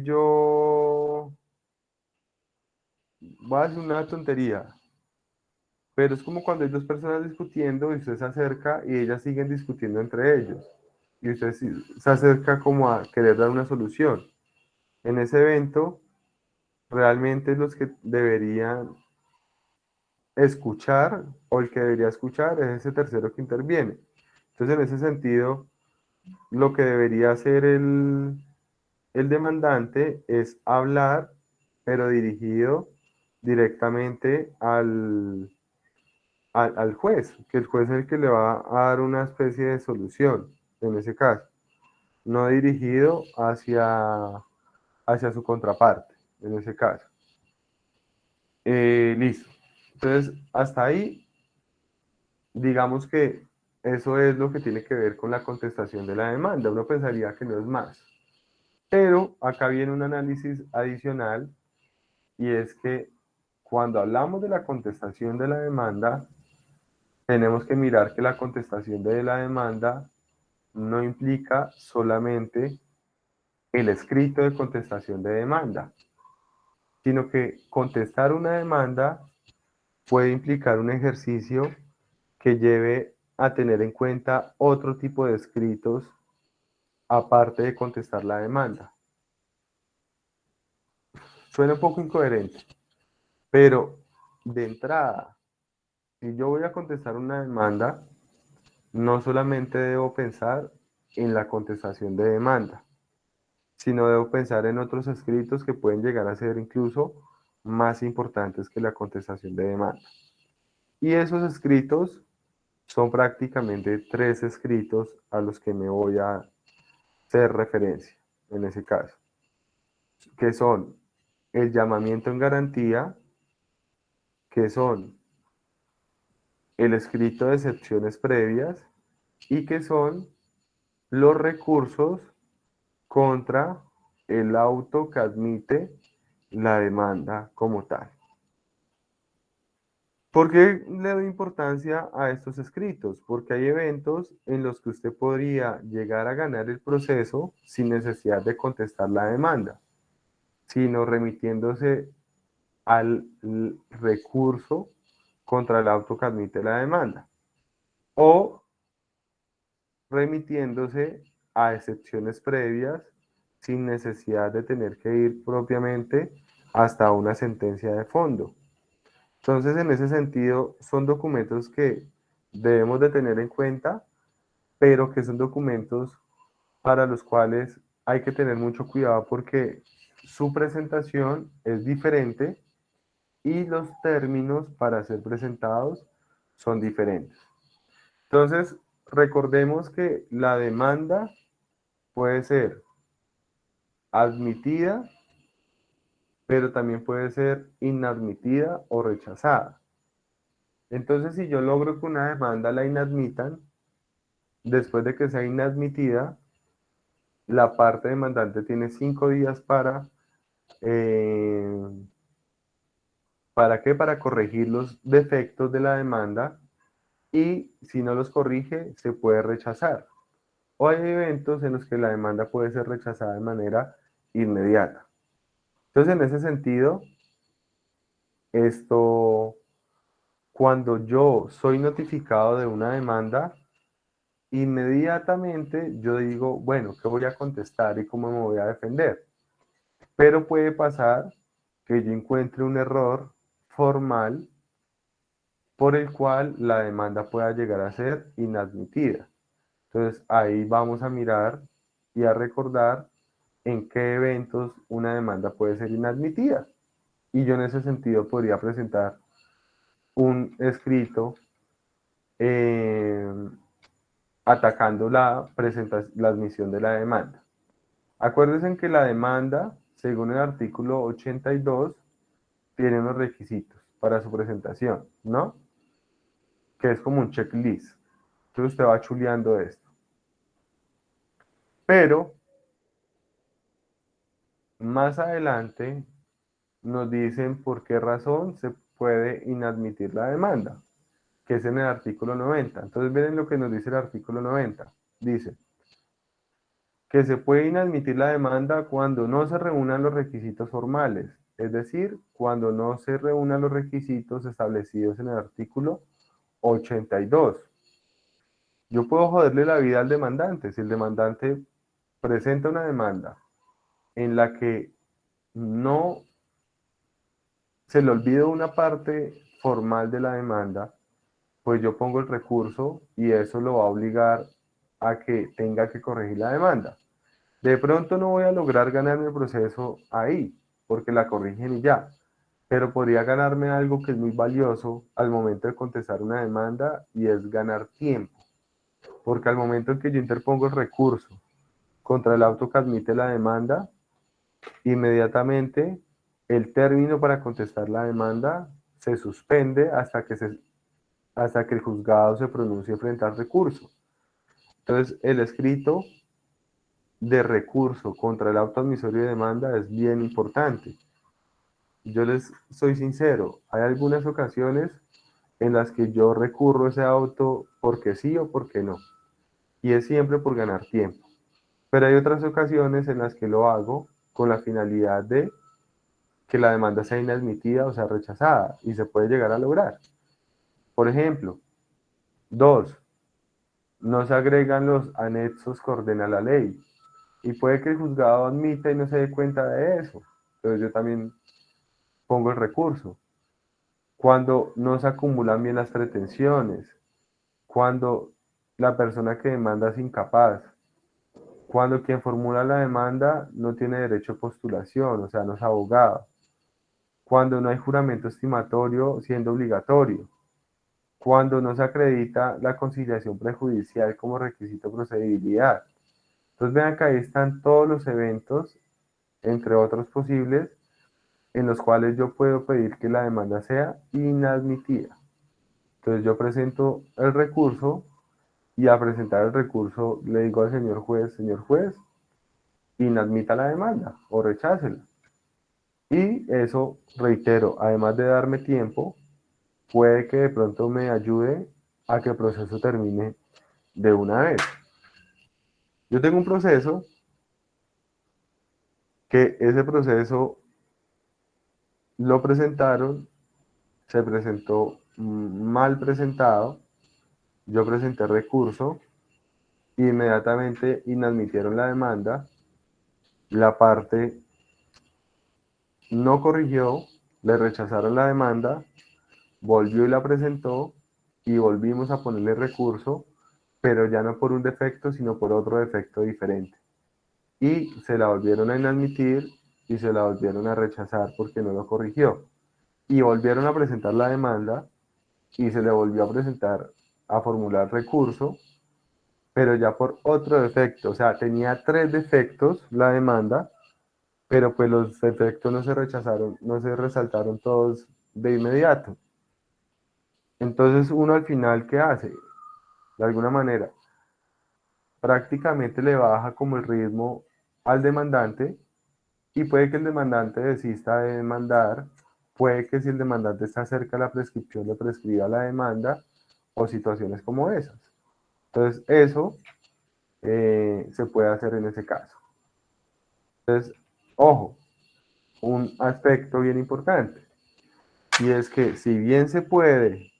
yo voy a hacer una tontería, pero es como cuando hay dos personas discutiendo y usted se acerca y ellas siguen discutiendo entre ellos, y usted se acerca como a querer dar una solución. En ese evento, realmente los que deberían escuchar, o el que debería escuchar, es ese tercero que interviene. Entonces, en ese sentido, lo que debería hacer el demandante es hablar, pero dirigido directamente al juez, que el juez es el que le va a dar una especie de solución, en ese caso, no dirigido hacia su contraparte, en ese caso. Listo. Entonces, hasta ahí, digamos que eso es lo que tiene que ver con la contestación de la demanda. Uno pensaría que no es más. Pero acá viene un análisis adicional, y es que cuando hablamos de la contestación de la demanda, tenemos que mirar que la contestación de la demanda no implica solamente el escrito de contestación de demanda, sino que contestar una demanda puede implicar un ejercicio que lleve a tener en cuenta otro tipo de escritos aparte de contestar la demanda. Suena un poco incoherente, pero de entrada, si yo voy a contestar una demanda, no solamente debo pensar en la contestación de demanda, sino debo pensar en otros escritos que pueden llegar a ser incluso más importantes que la contestación de demanda. Y esos escritos son prácticamente 3 escritos a los que me voy a hacer referencia en ese caso, que son el llamamiento en garantía, que son el escrito de excepciones previas y que son los recursos contra el auto que admite la demanda como tal. ¿Por qué le doy importancia a estos escritos? Porque hay eventos en los que usted podría llegar a ganar el proceso sin necesidad de contestar la demanda, sino remitiéndose al recurso contra el auto que admite la demanda o remitiéndose a excepciones previas sin necesidad de tener que ir propiamente hasta una sentencia de fondo. Entonces, en ese sentido, son documentos que debemos de tener en cuenta, pero que son documentos para los cuales hay que tener mucho cuidado porque su presentación es diferente y los términos para ser presentados son diferentes. Entonces, recordemos que la demanda puede ser admitida, pero también puede ser inadmitida o rechazada. Entonces, si yo logro que una demanda la inadmitan, después de que sea inadmitida, la parte demandante tiene 5 días ¿para qué? Para corregir los defectos de la demanda y si no los corrige, se puede rechazar. O hay eventos en los que la demanda puede ser rechazada de manera inmediata. Entonces, en ese sentido, esto, cuando yo soy notificado de una demanda, inmediatamente yo digo, bueno, ¿qué voy a contestar y cómo me voy a defender? Pero puede pasar que yo encuentre un error formal por el cual la demanda pueda llegar a ser inadmitida. Entonces ahí vamos a mirar y a recordar en qué eventos una demanda puede ser inadmitida. Y yo en ese sentido podría presentar un escrito eh, atacando la admisión de la demanda. Acuérdense que la demanda, según el artículo 82, tiene unos requisitos para su presentación, ¿no? Que es como un checklist. Entonces usted va chuleando esto. Pero más adelante nos dicen por qué razón se puede inadmitir la demanda, que es en el artículo 90. Entonces miren lo que nos dice el artículo 90. Dice que se puede inadmitir la demanda cuando no se reúnan los requisitos formales, es decir, cuando no se reúnan los requisitos establecidos en el artículo 82. Yo puedo joderle la vida al demandante. Si el demandante presenta una demanda en la que no se le olvida una parte formal de la demanda, pues yo pongo el recurso y eso lo va a obligar a que tenga que corregir la demanda. De pronto no voy a lograr ganarme el proceso ahí, porque la corrigen y ya, pero podría ganarme algo que es muy valioso al momento de contestar una demanda y es ganar tiempo, porque al momento en que yo interpongo el recurso contra el auto que admite la demanda, inmediatamente el término para contestar la demanda se suspende hasta que el juzgado se pronuncie frente al recurso. Entonces, el escrito de recurso contra el auto admisorio de demanda es bien importante. Yo les soy sincero, hay algunas ocasiones en las que yo recurro a ese auto porque sí o porque no, y es siempre por ganar tiempo. Pero hay otras ocasiones en las que lo hago con la finalidad de que la demanda sea inadmitida o sea rechazada, y se puede llegar a lograr. Por ejemplo, 2, no se agregan los anexos que ordena la ley. Y puede que el juzgado admita y no se dé cuenta de eso. Entonces yo también pongo el recurso. Cuando no se acumulan bien las pretensiones, cuando la persona que demanda es incapaz, cuando quien formula la demanda no tiene derecho a postulación, o sea, no es abogado, cuando no hay juramento estimatorio siendo obligatorio, cuando no se acredita la conciliación prejudicial como requisito de procedibilidad. Entonces vean que ahí están todos los eventos, entre otros posibles, en los cuales yo puedo pedir que la demanda sea inadmitida. Entonces yo presento el recurso y al presentar el recurso le digo al señor juez, inadmita la demanda o rechácela. Y eso, reitero, además de darme tiempo, puede que de pronto me ayude a que el proceso termine de una vez. Yo tengo un proceso que ese proceso lo presentaron, se presentó mal presentado, yo presenté recurso, inmediatamente inadmitieron la demanda, la parte no corrigió, le rechazaron la demanda, volvió y la presentó y volvimos a ponerle recurso, pero ya no por un defecto, sino por otro defecto diferente. Y se la volvieron a inadmitir y se la volvieron a rechazar porque no lo corrigió. Y volvieron a presentar la demanda y se le volvió a presentar, a formular recurso, pero ya por otro defecto. O sea, tenía 3 defectos la demanda, pero pues los defectos no se rechazaron, no se resaltaron todos de inmediato. Entonces uno al final, ¿qué hace? De alguna manera, prácticamente le baja como el ritmo al demandante y puede que el demandante desista de demandar, puede que si el demandante está cerca de la prescripción le prescriba la demanda o situaciones como esas. Entonces eso se puede hacer en ese caso. Entonces, ojo, un aspecto bien importante y es que si bien se puede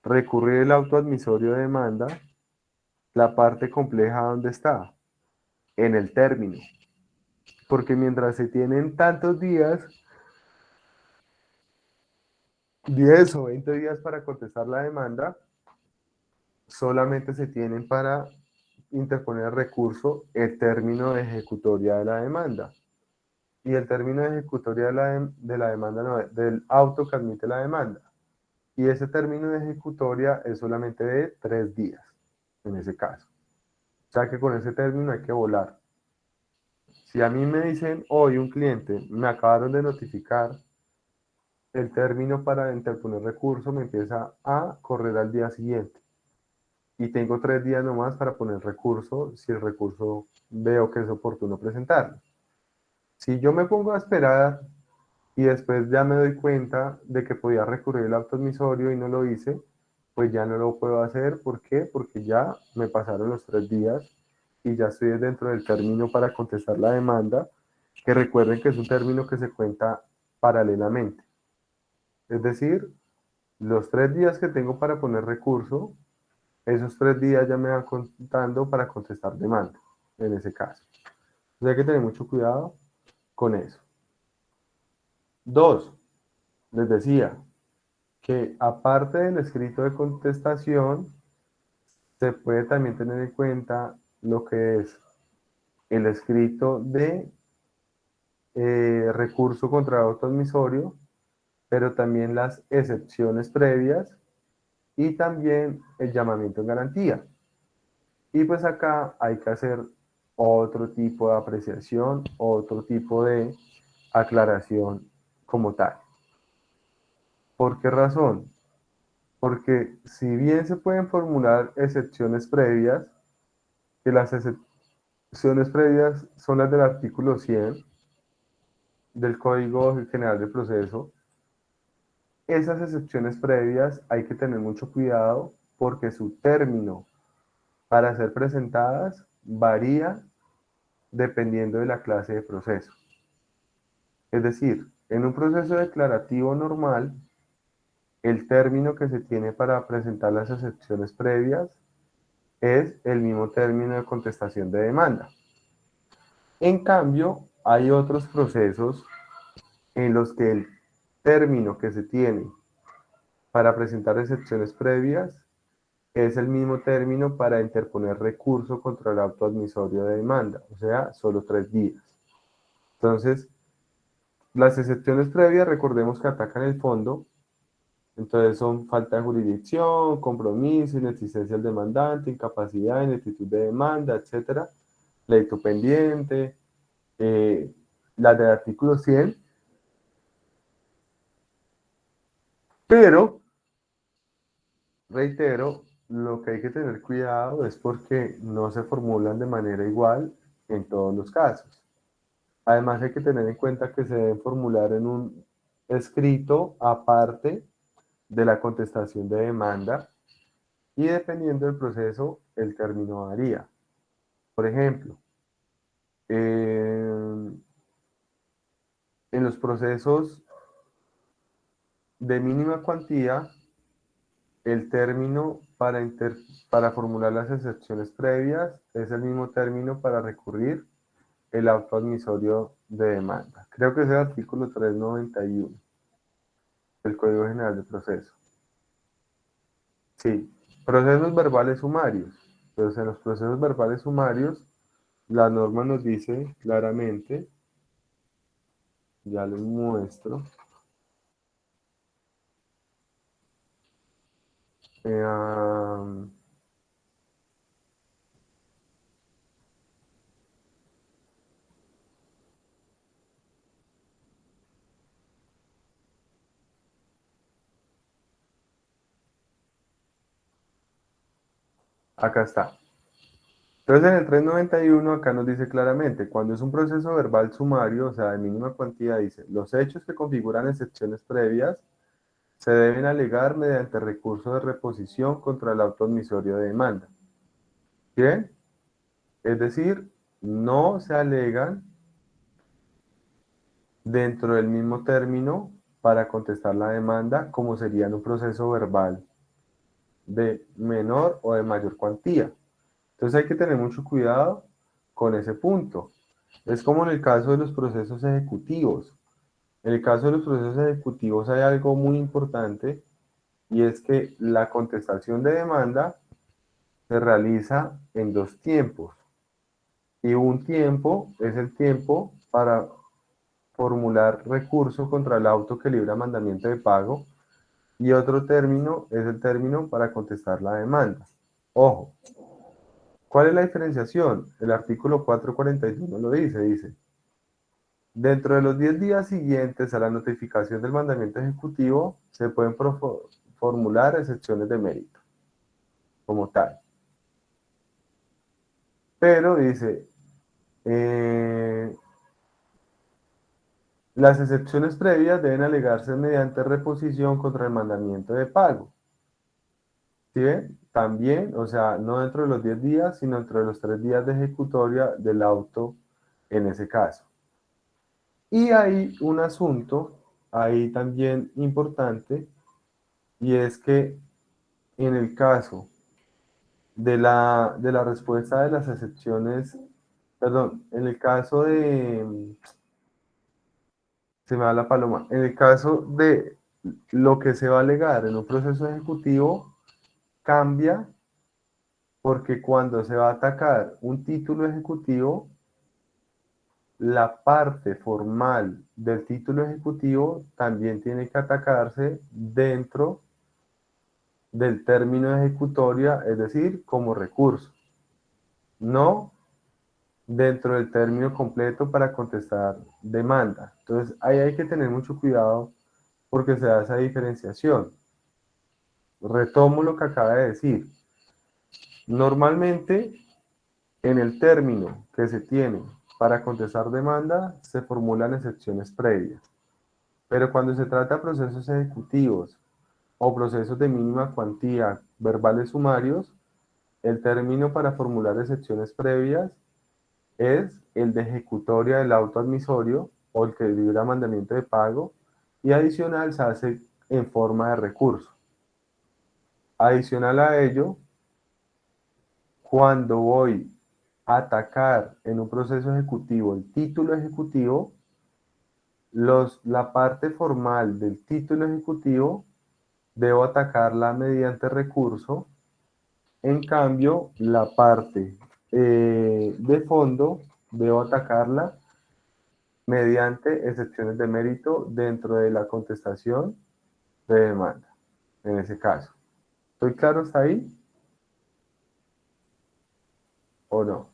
recurrir el auto admisorio de demanda, la parte compleja ¿dónde está? En el término. Porque mientras se tienen tantos días, 10 o 20 días para contestar la demanda, solamente se tienen para interponer el recurso el término de ejecutoria de la demanda. Y el término de ejecutoria de la demanda, no, del auto que admite la demanda. Y ese término de ejecutoria es solamente de 3 días, en ese caso. O sea que con ese término hay que volar. Si a mí me dicen hoy un cliente, me acabaron de notificar, el término para interponer recurso me empieza a correr al día siguiente. Y tengo 3 días nomás para poner recurso, si el recurso veo que es oportuno presentarlo. Si yo me pongo a esperar y después ya me doy cuenta de que podía recurrir el auto admisorio y no lo hice, pues ya no lo puedo hacer. ¿Por qué? Porque ya me pasaron los 3 días y ya estoy dentro del término para contestar la demanda, que recuerden que es un término que se cuenta paralelamente. Es decir, los 3 días que tengo para poner recurso, esos 3 días ya me van contando para contestar demanda, en ese caso. Entonces hay que tener mucho cuidado con eso. 2, les decía que aparte del escrito de contestación, se puede también tener en cuenta lo que es el escrito de recurso contra auto admisorio, pero también las excepciones previas y también el llamamiento en garantía. Y pues acá hay que hacer otro tipo de apreciación, otro tipo de aclaración como tal. ¿Por qué razón? Porque si bien se pueden formular excepciones previas, que las excepciones previas son las del artículo 100 del Código General de Proceso, esas excepciones previas hay que tener mucho cuidado porque su término para ser presentadas varía dependiendo de la clase de proceso. Es decir, en un proceso declarativo normal, el término que se tiene para presentar las excepciones previas es el mismo término de contestación de demanda. En cambio, hay otros procesos en los que el término que se tiene para presentar excepciones previas es el mismo término para interponer recurso contra el auto admisorio de demanda, o sea, solo 3 días. Entonces, las excepciones previas, recordemos que atacan el fondo Entonces son falta de jurisdicción, compromiso, inexistencia del demandante, incapacidad, ineptitud de demanda, etcétera, pleito pendiente, las del artículo 100, pero, reitero, lo que hay que tener cuidado es porque no se formulan de manera igual en todos los casos. Además hay que tener en cuenta que se deben formular en un escrito aparte de la contestación de demanda y dependiendo del proceso, el término varía. Por ejemplo, en los procesos de mínima cuantía, el término para formular las excepciones previas es el mismo término para recurrir el auto admisorio de demanda. Creo que es el artículo 391 del Código General de Proceso. Sí, procesos verbales sumarios. Entonces, en los procesos verbales sumarios, la norma nos dice claramente, ya les muestro, eh, acá está. Entonces, en el 391 acá nos dice claramente, cuando es un proceso verbal sumario, o sea, de mínima cuantía, dice, los hechos que configuran excepciones previas se deben alegar mediante recurso de reposición contra el auto admisorio de demanda. ¿Bien? Es decir, no se alegan dentro del mismo término para contestar la demanda como sería en un proceso verbal de menor o de mayor cuantía. Entonces hay que tener mucho cuidado con ese punto. Es como en el caso de los procesos ejecutivos. En el caso de los procesos ejecutivos hay algo muy importante y es que la contestación de demanda se realiza en dos tiempos. Y un tiempo es el tiempo para formular recurso contra el auto que libra mandamiento de pago y otro término es el término para contestar la demanda. Ojo, ¿cuál es la diferenciación? El artículo 441 lo dice, dentro de los 10 días siguientes a la notificación del mandamiento ejecutivo se pueden formular excepciones de mérito, como tal. Pero dice, las excepciones previas deben alegarse mediante reposición contra el mandamiento de pago. ¿Sí ven? También, o sea, no dentro de los 10 días, sino dentro de los 3 días de ejecutoria del auto en ese caso. Y hay un asunto ahí también importante, y es que en el caso de la respuesta de las excepciones, perdón, en el caso de, se me da la paloma, en el caso de lo que se va a alegar en un proceso ejecutivo, cambia porque cuando se va a atacar un título ejecutivo, la parte formal del título ejecutivo también tiene que atacarse dentro del término de ejecutoria, es decir, como recurso, no dentro del término completo para contestar demanda. Entonces, ahí hay que tener mucho cuidado porque se da esa diferenciación. Retomo lo que acaba de decir. Normalmente, en el término que se tiene para contestar demanda, se formulan excepciones previas. Pero cuando se trata de procesos ejecutivos o procesos de mínima cuantía verbales sumarios, el término para formular excepciones previas es el de ejecutoria del auto admisorio o el que libra mandamiento de pago y adicional se hace en forma de recurso. Adicional a ello, cuando voy a atacar en un proceso ejecutivo el título ejecutivo, la parte formal del título ejecutivo debo atacarla mediante recurso. En cambio, la parte de fondo debo atacarla mediante excepciones de mérito dentro de la contestación de demanda. en ese caso. ¿Estoy claro hasta ahí? ¿O no?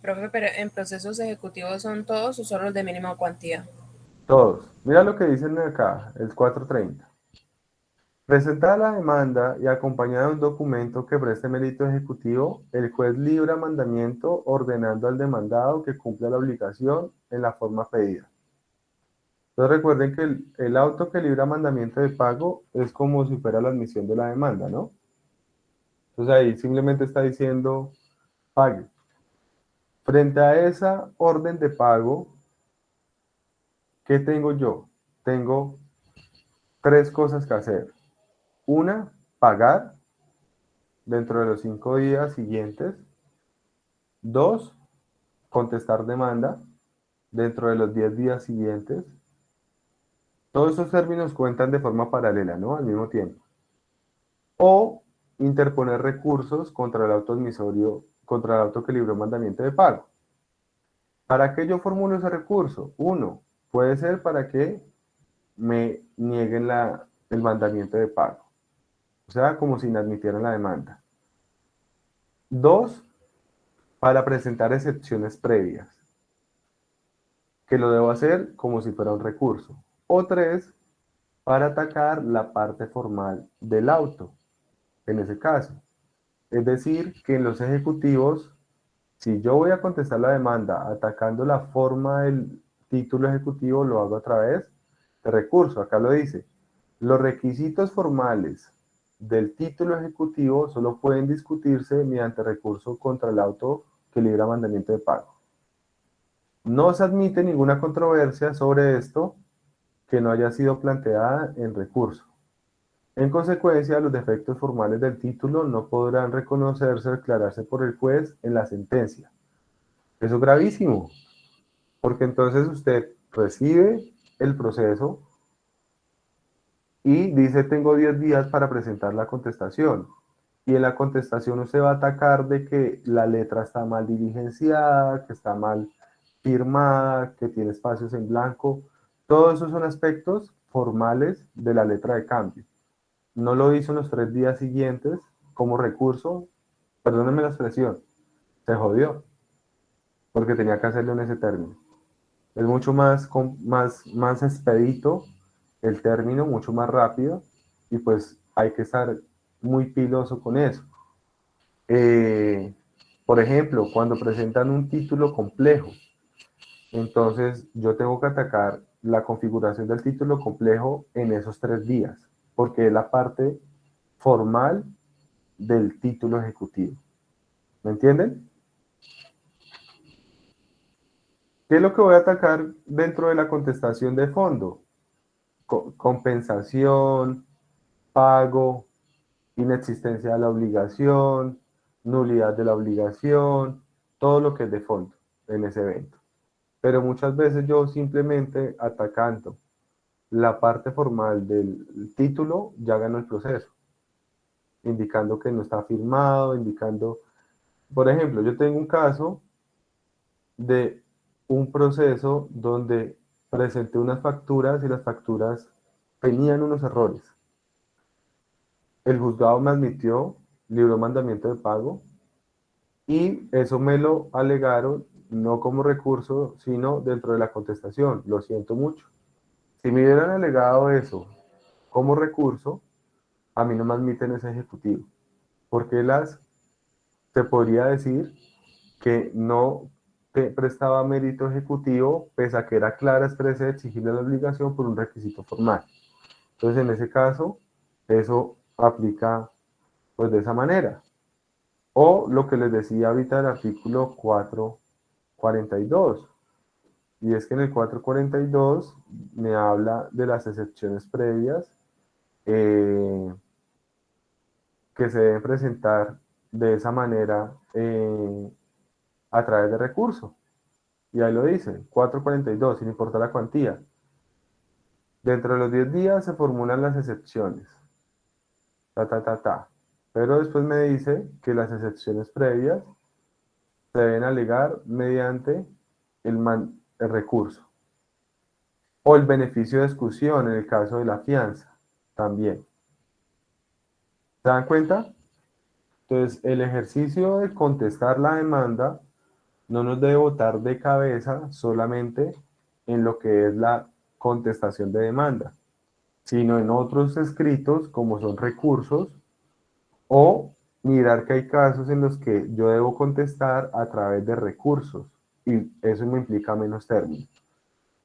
Profe, pero en procesos ejecutivos son todos o solo los de mínima cuantía. Todos. Mira lo que dicen acá, el 430. Presentada la demanda y acompañada de un documento que preste mérito ejecutivo, el juez libra mandamiento ordenando al demandado que cumpla la obligación en la forma pedida. Entonces recuerden que el auto que libra mandamiento de pago es como si fuera la admisión de la demanda, ¿no? Entonces ahí simplemente está diciendo pague. Frente a esa orden de pago, ¿qué tengo yo? Tengo tres cosas que hacer. Una, pagar dentro de los 5 días siguientes. Dos, contestar demanda dentro de los 10 días siguientes. Todos esos términos cuentan de forma paralela, ¿no? Al mismo tiempo. O interponer recursos contra el auto admisorio, contra el auto que libró mandamiento de pago. ¿Para qué yo formulo ese recurso? Uno, puede ser para que me nieguen el mandamiento de pago. O sea, como si inadmitieran la demanda. Dos, para presentar excepciones previas, que lo debo hacer como si fuera un recurso. O tres, para atacar la parte formal del auto, en ese caso. Es decir, que en los ejecutivos, si yo voy a contestar la demanda atacando la forma del título ejecutivo, lo hago a través de recurso. Acá lo dice. Los requisitos formales del título ejecutivo solo pueden discutirse mediante recurso contra el auto que libra mandamiento de pago. No se admite ninguna controversia sobre esto que no haya sido planteada en recurso. En consecuencia, los defectos formales del título no podrán reconocerse o declararse por el juez en la sentencia. Eso es gravísimo, porque entonces usted recibe el proceso y dice tengo 10 días para presentar la contestación. Y en la contestación usted va a atacar de que la letra está mal diligenciada, que está mal firmada, que tiene espacios en blanco. Todos esos son aspectos formales de la letra de cambio. No lo hizo en los 3 días siguientes como recurso, perdónenme la expresión, se jodió, porque tenía que hacerlo en ese término. Es mucho más expedito el término, mucho más rápido, y pues hay que estar muy piloso con eso. Eh, por ejemplo, cuando presentan un título complejo, entonces yo tengo que atacar la configuración del título complejo en esos 3 días, porque es la parte formal del título ejecutivo. ¿Me entienden? ¿Qué es lo que voy a atacar dentro de la contestación de fondo? Compensación, pago, inexistencia de la obligación, nulidad de la obligación, todo lo que es de fondo en ese evento. Pero muchas veces yo simplemente atacando la parte formal del título ya gano el proceso, indicando que no está firmado, indicando, por ejemplo, yo tengo un caso de un proceso donde presenté unas facturas y las facturas tenían unos errores. El juzgado me admitió, libró mandamiento de pago y eso me lo alegaron no como recurso, sino dentro de la contestación. Lo siento mucho. Si me hubieran alegado eso como recurso, a mí no me admiten ese ejecutivo, porque se podría decir que no prestaba mérito ejecutivo, pese a que era clara, expresa y exigible la obligación por un requisito formal. Entonces, en ese caso, eso aplica pues de esa manera. O lo que les decía ahorita del artículo 442, y es que en el 442 me habla de las excepciones previas que se deben presentar de esa manera a través de recurso. Y ahí lo dice, 442, sin importar la cuantía. Dentro de los 10 días se formulan las excepciones. Ta, ta, ta, ta. Pero después me dice que las excepciones previas se deben alegar mediante el recurso. O el beneficio de exclusión en el caso de la fianza. también. ¿Se dan cuenta? Entonces, el ejercicio de contestar la demanda no nos debe botar de cabeza solamente en lo que es la contestación de demanda, sino en otros escritos como son recursos, o mirar que hay casos en los que yo debo contestar a través de recursos y eso me implica menos términos.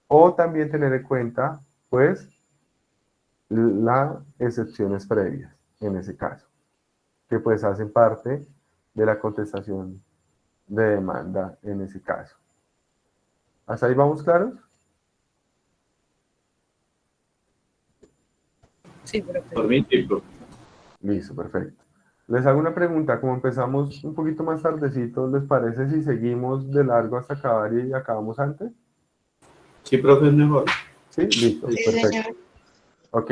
O también tener en cuenta, pues, las excepciones previas en ese caso, que pues hacen parte de la contestación de demanda en ese caso. ¿Hasta ahí vamos claros? Sí, profe. Por mí, sí, profe. Listo, perfecto. Les hago una pregunta, como empezamos un poquito más tardecito, ¿les parece si seguimos de largo hasta acabar y acabamos antes? Sí, profe, es mejor. Sí, listo, Sí, perfecto. señor. Ok.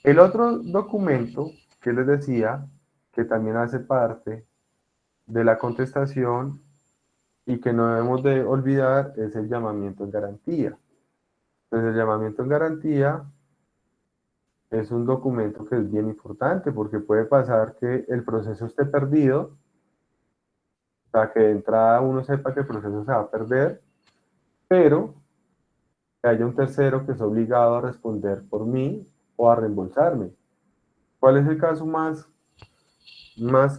El otro documento que les decía, que también hace parte de la contestación y que no debemos de olvidar, es el llamamiento en garantía. Entonces, el llamamiento en garantía es un documento que es bien importante porque puede pasar que el proceso esté perdido, o sea, que de entrada uno sepa que el proceso se va a perder, pero que haya un tercero que es obligado a responder por mí o a reembolsarme. ¿Cuál es el caso más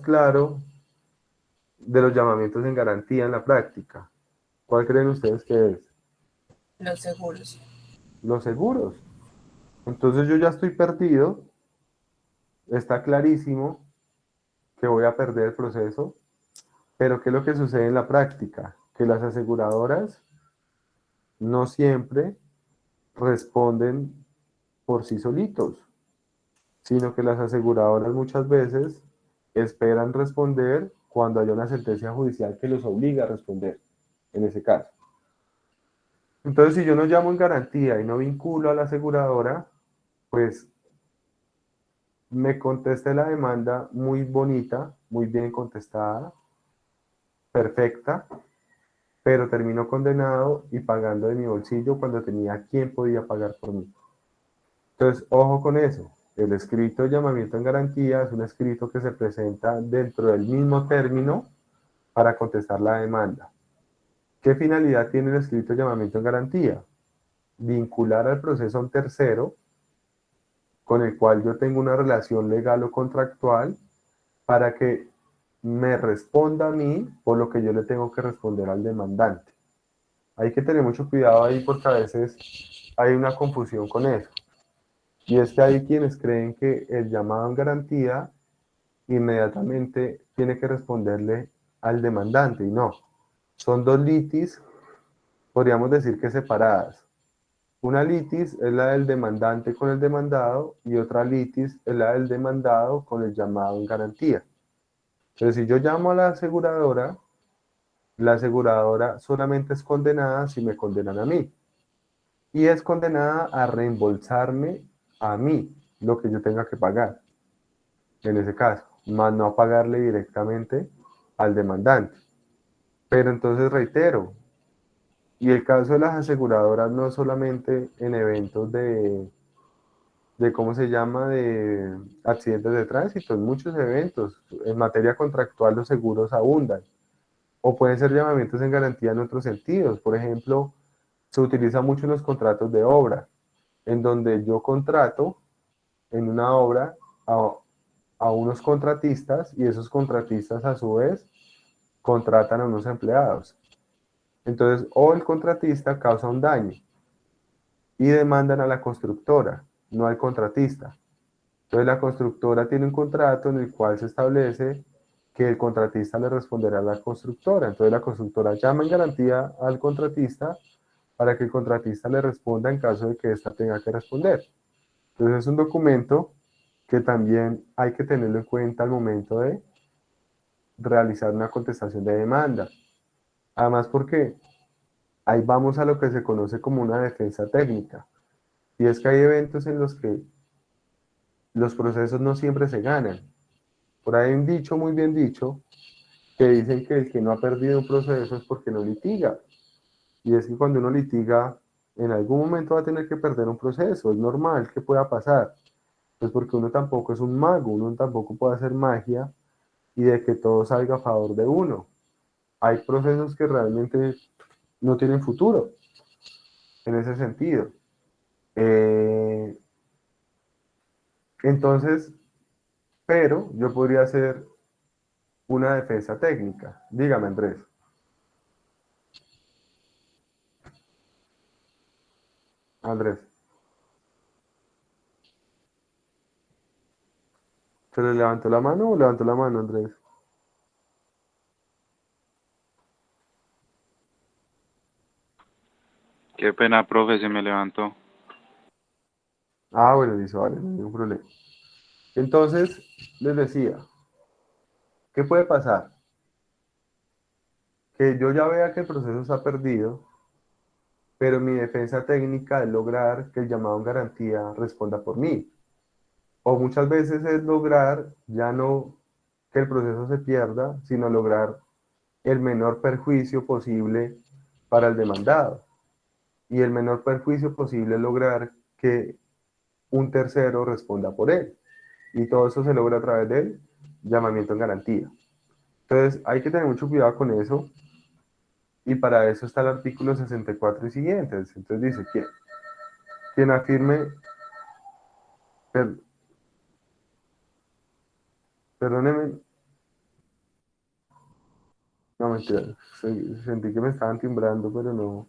claro de los llamamientos en garantía en la práctica? ¿Cuál creen ustedes que es? Los seguros. Los seguros. Entonces yo ya estoy perdido, está clarísimo que voy a perder el proceso, pero ¿qué es lo que sucede en la práctica? Que las aseguradoras no siempre responden por sí solitos, sino que las aseguradoras muchas veces esperan responder cuando haya una sentencia judicial que los obliga a responder, en ese caso. Entonces, si yo no llamo en garantía y no vinculo a la aseguradora, pues me conteste la demanda muy bonita, muy bien contestada, perfecta, pero termino condenado y pagando de mi bolsillo cuando tenía quien podía pagar por mí. Entonces, ojo con eso. El escrito de llamamiento en garantía es un escrito que se presenta dentro del mismo término para contestar la demanda. ¿Qué finalidad tiene el escrito de llamamiento en garantía? Vincular al proceso a un tercero con el cual yo tengo una relación legal o contractual para que me responda a mí por lo que yo le tengo que responder al demandante. Hay que tener mucho cuidado ahí porque a veces hay una confusión con eso. Y es que hay quienes creen que el llamado en garantía inmediatamente tiene que responderle al demandante y no. Son dos litis, podríamos decir que separadas. Una litis es la del demandante con el demandado y otra litis es la del demandado con el llamado en garantía. Entonces, si yo llamo a la aseguradora solamente es condenada si me condenan a mí. Y es condenada a reembolsarme a mí lo que yo tenga que pagar, en ese caso, más no a pagarle directamente al demandante. Pero entonces reitero, y el caso de las aseguradoras no solamente en eventos de ¿cómo se llama?, de accidentes de tránsito, en muchos eventos, en materia contractual los seguros abundan, o pueden ser llamamientos en garantía en otros sentidos. Por ejemplo, se utiliza mucho en los contratos de obra, en donde yo contrato en una obra a unos contratistas y esos contratistas a su vez contratan a unos empleados. Entonces, o el contratista causa un daño y demandan a la constructora, no al contratista. Entonces, la constructora tiene un contrato en el cual se establece que el contratista le responderá a la constructora. Entonces, la constructora llama en garantía al contratista para que el contratista le responda en caso de que ésta tenga que responder. Entonces, es un documento que también hay que tenerlo en cuenta al momento de realizar una contestación de demanda. Además, porque ahí vamos a lo que se conoce como una defensa técnica. Y es que hay eventos en los que los procesos no siempre se ganan. Por ahí hay un dicho muy bien dicho que dicen que el que no ha perdido un proceso es porque no litiga. Y es que cuando uno litiga, en algún momento va a tener que perder un proceso. Es normal que pueda pasar. Pues porque uno tampoco es un mago, uno tampoco puede hacer magia y de que todo salga a favor de uno. Hay procesos que realmente no tienen futuro en ese sentido. Eh, entonces, pero yo podría hacer una defensa técnica. Dígame, Andrés. Andrés, ¿se le levantó la mano o levantó la mano, Andrés? Qué pena, profe, se me levantó. Ah, bueno, listo, vale, no hay ningún problema. Entonces, les decía, ¿qué puede pasar? Que yo ya vea que el proceso está perdido, pero mi defensa técnica es lograr que el llamado en garantía responda por mí. O muchas veces es lograr ya no que el proceso se pierda, sino lograr el menor perjuicio posible para el demandado. Y el menor perjuicio posible es lograr que un tercero responda por él. Y todo eso se logra a través del llamamiento en garantía. Entonces hay que tener mucho cuidado con eso. Y para eso está el artículo 64 y siguientes. Entonces dice, quien afirme, per, perdóneme, no mentira, sentí que me estaban timbrando, pero no.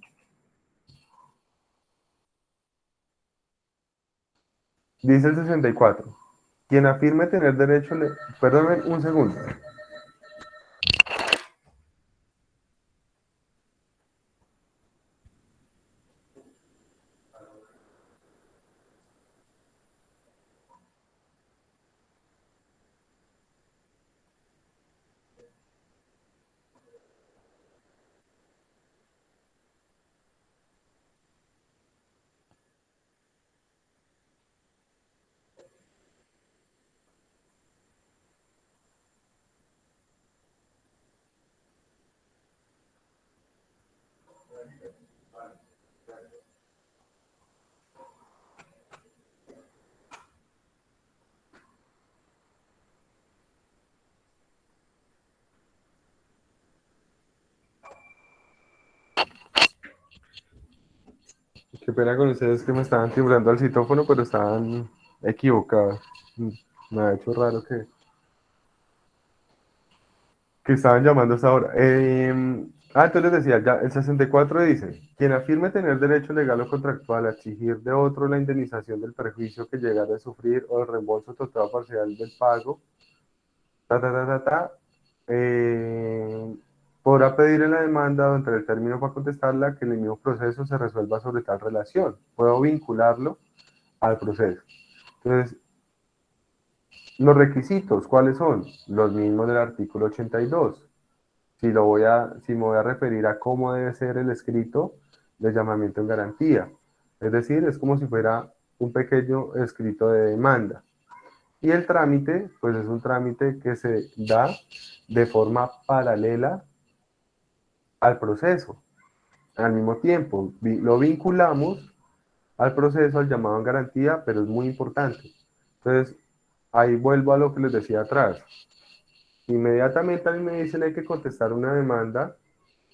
Dice el 64, quien afirme tener derecho, perdóneme un segundo. Qué pena con ustedes que me estaban timbrando al citófono, pero estaban equivocados. Me ha hecho raro que estaban llamando a esa hora. Entonces les decía, ya, el 64 dice, quien afirme tener derecho legal o contractual a exigir de otro la indemnización del perjuicio que llegara a sufrir o el reembolso total o parcial del pago, ta, ta, ta, ta, ta, eh, podrá pedir en la demanda o entre el término para contestarla que en el mismo proceso se resuelva sobre tal relación. Puedo vincularlo al proceso. Entonces, los requisitos, ¿cuáles son? Los mismos del artículo 82. Si me voy a referir a cómo debe ser el escrito de llamamiento en garantía. Es decir, es como si fuera un pequeño escrito de demanda. Y el trámite, pues es un trámite que se da de forma paralela al proceso. Al mismo tiempo, lo vinculamos al proceso, al llamado en garantía, pero es muy importante. Entonces, ahí vuelvo a lo que les decía atrás. Inmediatamente a mí me dicen hay que contestar una demanda,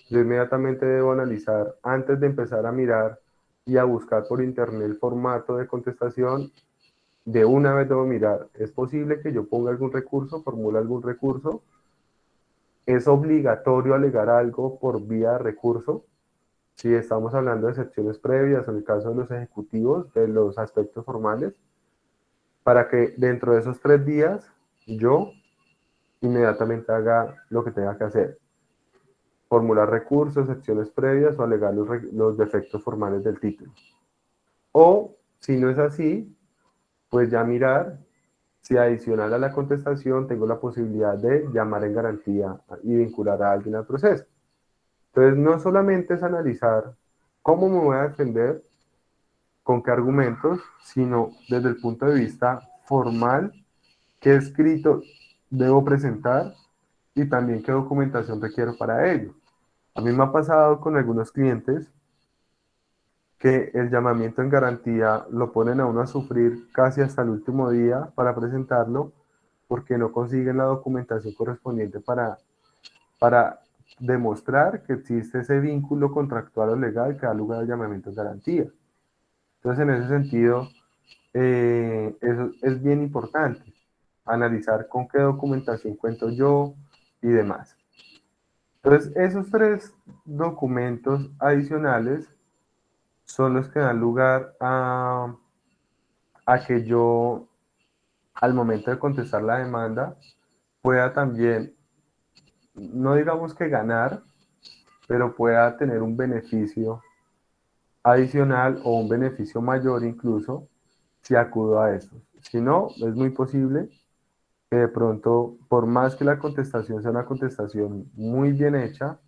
yo inmediatamente debo analizar, antes de empezar a mirar y a buscar por internet el formato de contestación, de una vez debo mirar, ¿es posible que yo ponga algún recurso, formule algún recurso? ¿Es obligatorio alegar algo por vía de recurso? Si estamos hablando de excepciones previas, en el caso de los ejecutivos, de los aspectos formales, para que dentro de esos 3 días yo inmediatamente haga lo que tenga que hacer. Formular recursos, secciones previas o alegar los defectos formales del título. O, si no es así, pues ya mirar si adicional a la contestación tengo la posibilidad de llamar en garantía y vincular a alguien al proceso. Entonces, no solamente es analizar cómo me voy a defender, con qué argumentos, sino desde el punto de vista formal, qué escrito debo presentar y también qué documentación requiero para ello. A mí me ha pasado con algunos clientes que el llamamiento en garantía lo ponen a uno a sufrir casi hasta el último día para presentarlo, porque no consiguen la documentación correspondiente para demostrar que existe ese vínculo contractual o legal que da lugar al llamamiento en garantía. Entonces, en ese sentido, eso es bien importante, analizar con qué documentación cuento yo y demás. Entonces, esos tres documentos adicionales son los que dan lugar a que yo, al momento de contestar la demanda, pueda también, no digamos que ganar, pero pueda tener un beneficio adicional o un beneficio mayor incluso si acudo a eso. Si no, es muy posible que de pronto, por más que la contestación sea una contestación muy bien hecha,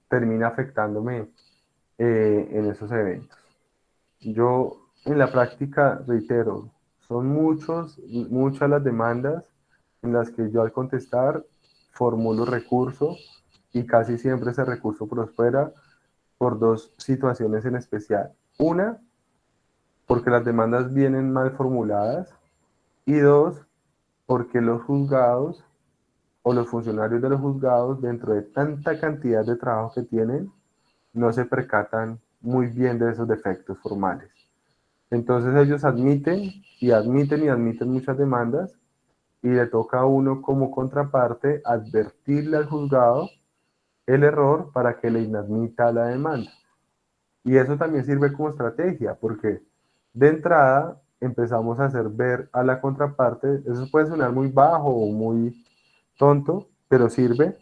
termine afectándome en esos eventos. Yo en la práctica, reitero, son muchas las demandas en las que yo al contestar formulo recurso y casi siempre ese recurso prospera por dos situaciones en especial. Una, porque las demandas vienen mal formuladas y dos, porque los juzgados o los funcionarios de los juzgados, dentro de tanta cantidad de trabajo que tienen, no se percatan muy bien de esos defectos formales. Entonces ellos admiten y admiten y admiten muchas demandas y le toca a uno como contraparte advertirle al juzgado el error para que le inadmita la demanda. Y eso también sirve como estrategia, porque de entrada empezamos a hacer ver a la contraparte, eso puede sonar muy bajo o muy tonto, pero sirve,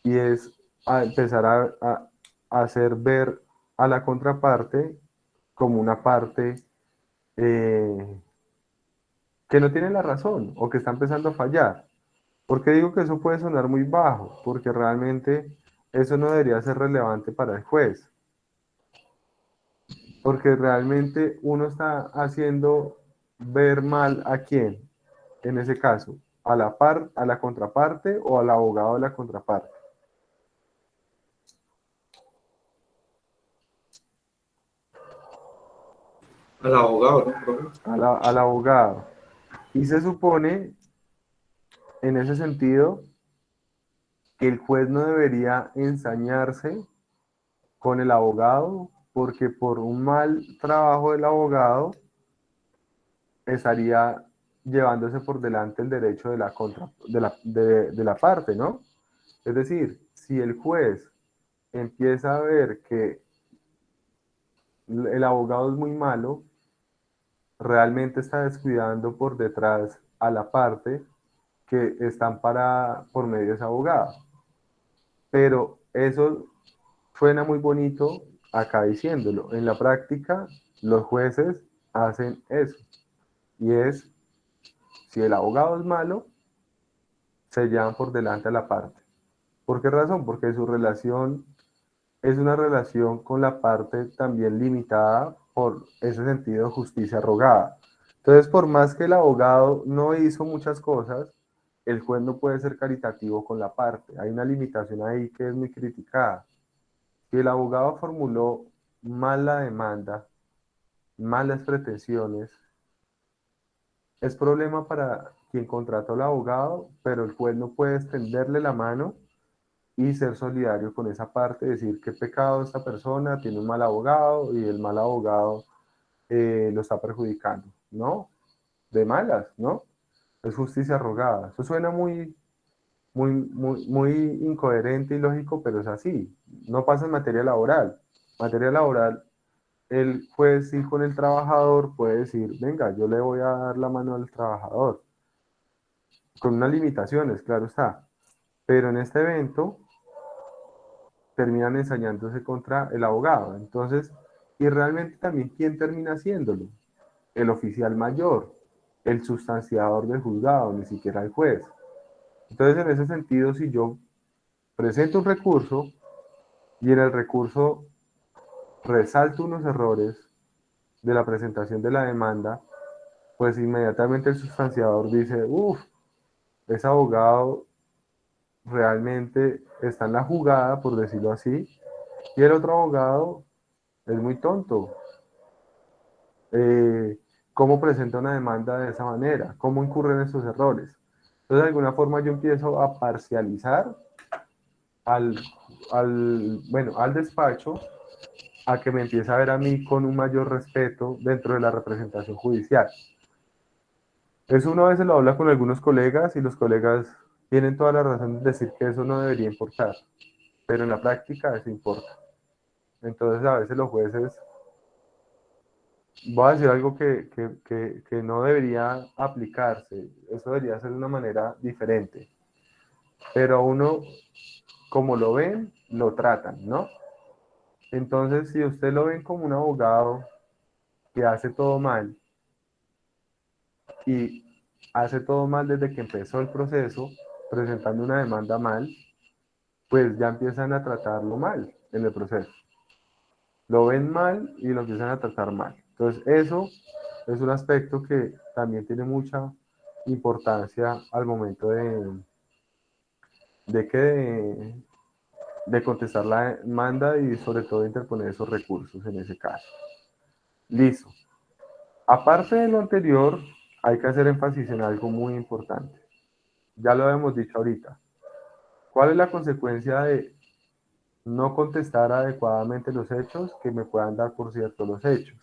y es a empezar a hacer ver a la contraparte como una parte eh, que no tiene la razón o que está empezando a fallar. ¿Por qué digo que eso puede sonar muy bajo? Porque realmente eso no debería ser relevante para el juez. Porque realmente uno está haciendo ver mal a quién, en ese caso, a la contraparte o al abogado de la contraparte. Al abogado, ¿no, profe? Al abogado. Y se supone, en ese sentido, que el juez no debería ensañarse con el abogado, porque por un mal trabajo del abogado estaría llevándose por delante el derecho de de la parte, ¿no? Es decir, si el juez empieza a ver que el abogado es muy malo, realmente está descuidando por detrás a la parte que están por medio de ese abogado. Pero eso suena muy bonito acá diciéndolo. En la práctica, los jueces hacen eso. Y es, si el abogado es malo, se llevan por delante a la parte. ¿Por qué razón? Porque su relación es una relación con la parte también limitada por ese sentido de justicia rogada. Entonces, por más que el abogado no hizo muchas cosas, el juez no puede ser caritativo con la parte. Hay una limitación ahí que es muy criticada. Si el abogado formuló mal la demanda, mal las pretensiones, es problema para quien contrató al abogado, pero el juez no puede extenderle la mano y ser solidario con esa parte, decir qué pecado esta persona, tiene un mal abogado y el mal abogado lo está perjudicando. No, de malas, ¿no? Es justicia rogada. Eso suena muy incoherente y lógico, pero es así. No pasa en materia laboral. Materia laboral, el juez sí con el trabajador puede decir, venga, yo le voy a dar la mano al trabajador, con unas limitaciones, claro está. Pero en este evento terminan ensañándose contra el abogado. Entonces, y realmente también, ¿quién termina haciéndolo? El oficial mayor, el sustanciador del juzgado, ni siquiera el juez. Entonces, en ese sentido, si yo presento un recurso y en el recurso resalto unos errores de la presentación de la demanda, pues inmediatamente el sustanciador dice, uff, ese abogado realmente está en la jugada, por decirlo así, y el otro abogado Es muy tonto. ¿Cómo presenta una demanda de esa manera? ¿Cómo incurren esos errores? Entonces, de alguna forma yo empiezo a parcializar al, al despacho a que me empiece a ver a mí con un mayor respeto dentro de la representación judicial. Eso uno a veces lo habla con algunos colegas y los colegas tienen toda la razón de decir que eso no debería importar, pero en la práctica eso importa. Entonces a veces los jueces, voy a decir algo que no debería aplicarse, eso debería ser de una manera diferente, pero a uno, como lo ven, lo tratan, ¿no? Entonces, si usted lo ven como un abogado que hace todo mal y hace todo mal desde que empezó el proceso, presentando una demanda mal, pues ya empiezan a tratarlo mal en el proceso. Lo ven mal y lo empiezan a tratar mal. Entonces, eso es un aspecto que también tiene mucha importancia al momento de, que, de contestar la demanda y sobre todo de interponer esos recursos en ese caso. Listo. Aparte de lo anterior, hay que hacer énfasis en algo muy importante. Ya lo hemos dicho ahorita. ¿Cuál es la consecuencia de no contestar adecuadamente los hechos que me puedan dar por cierto los hechos?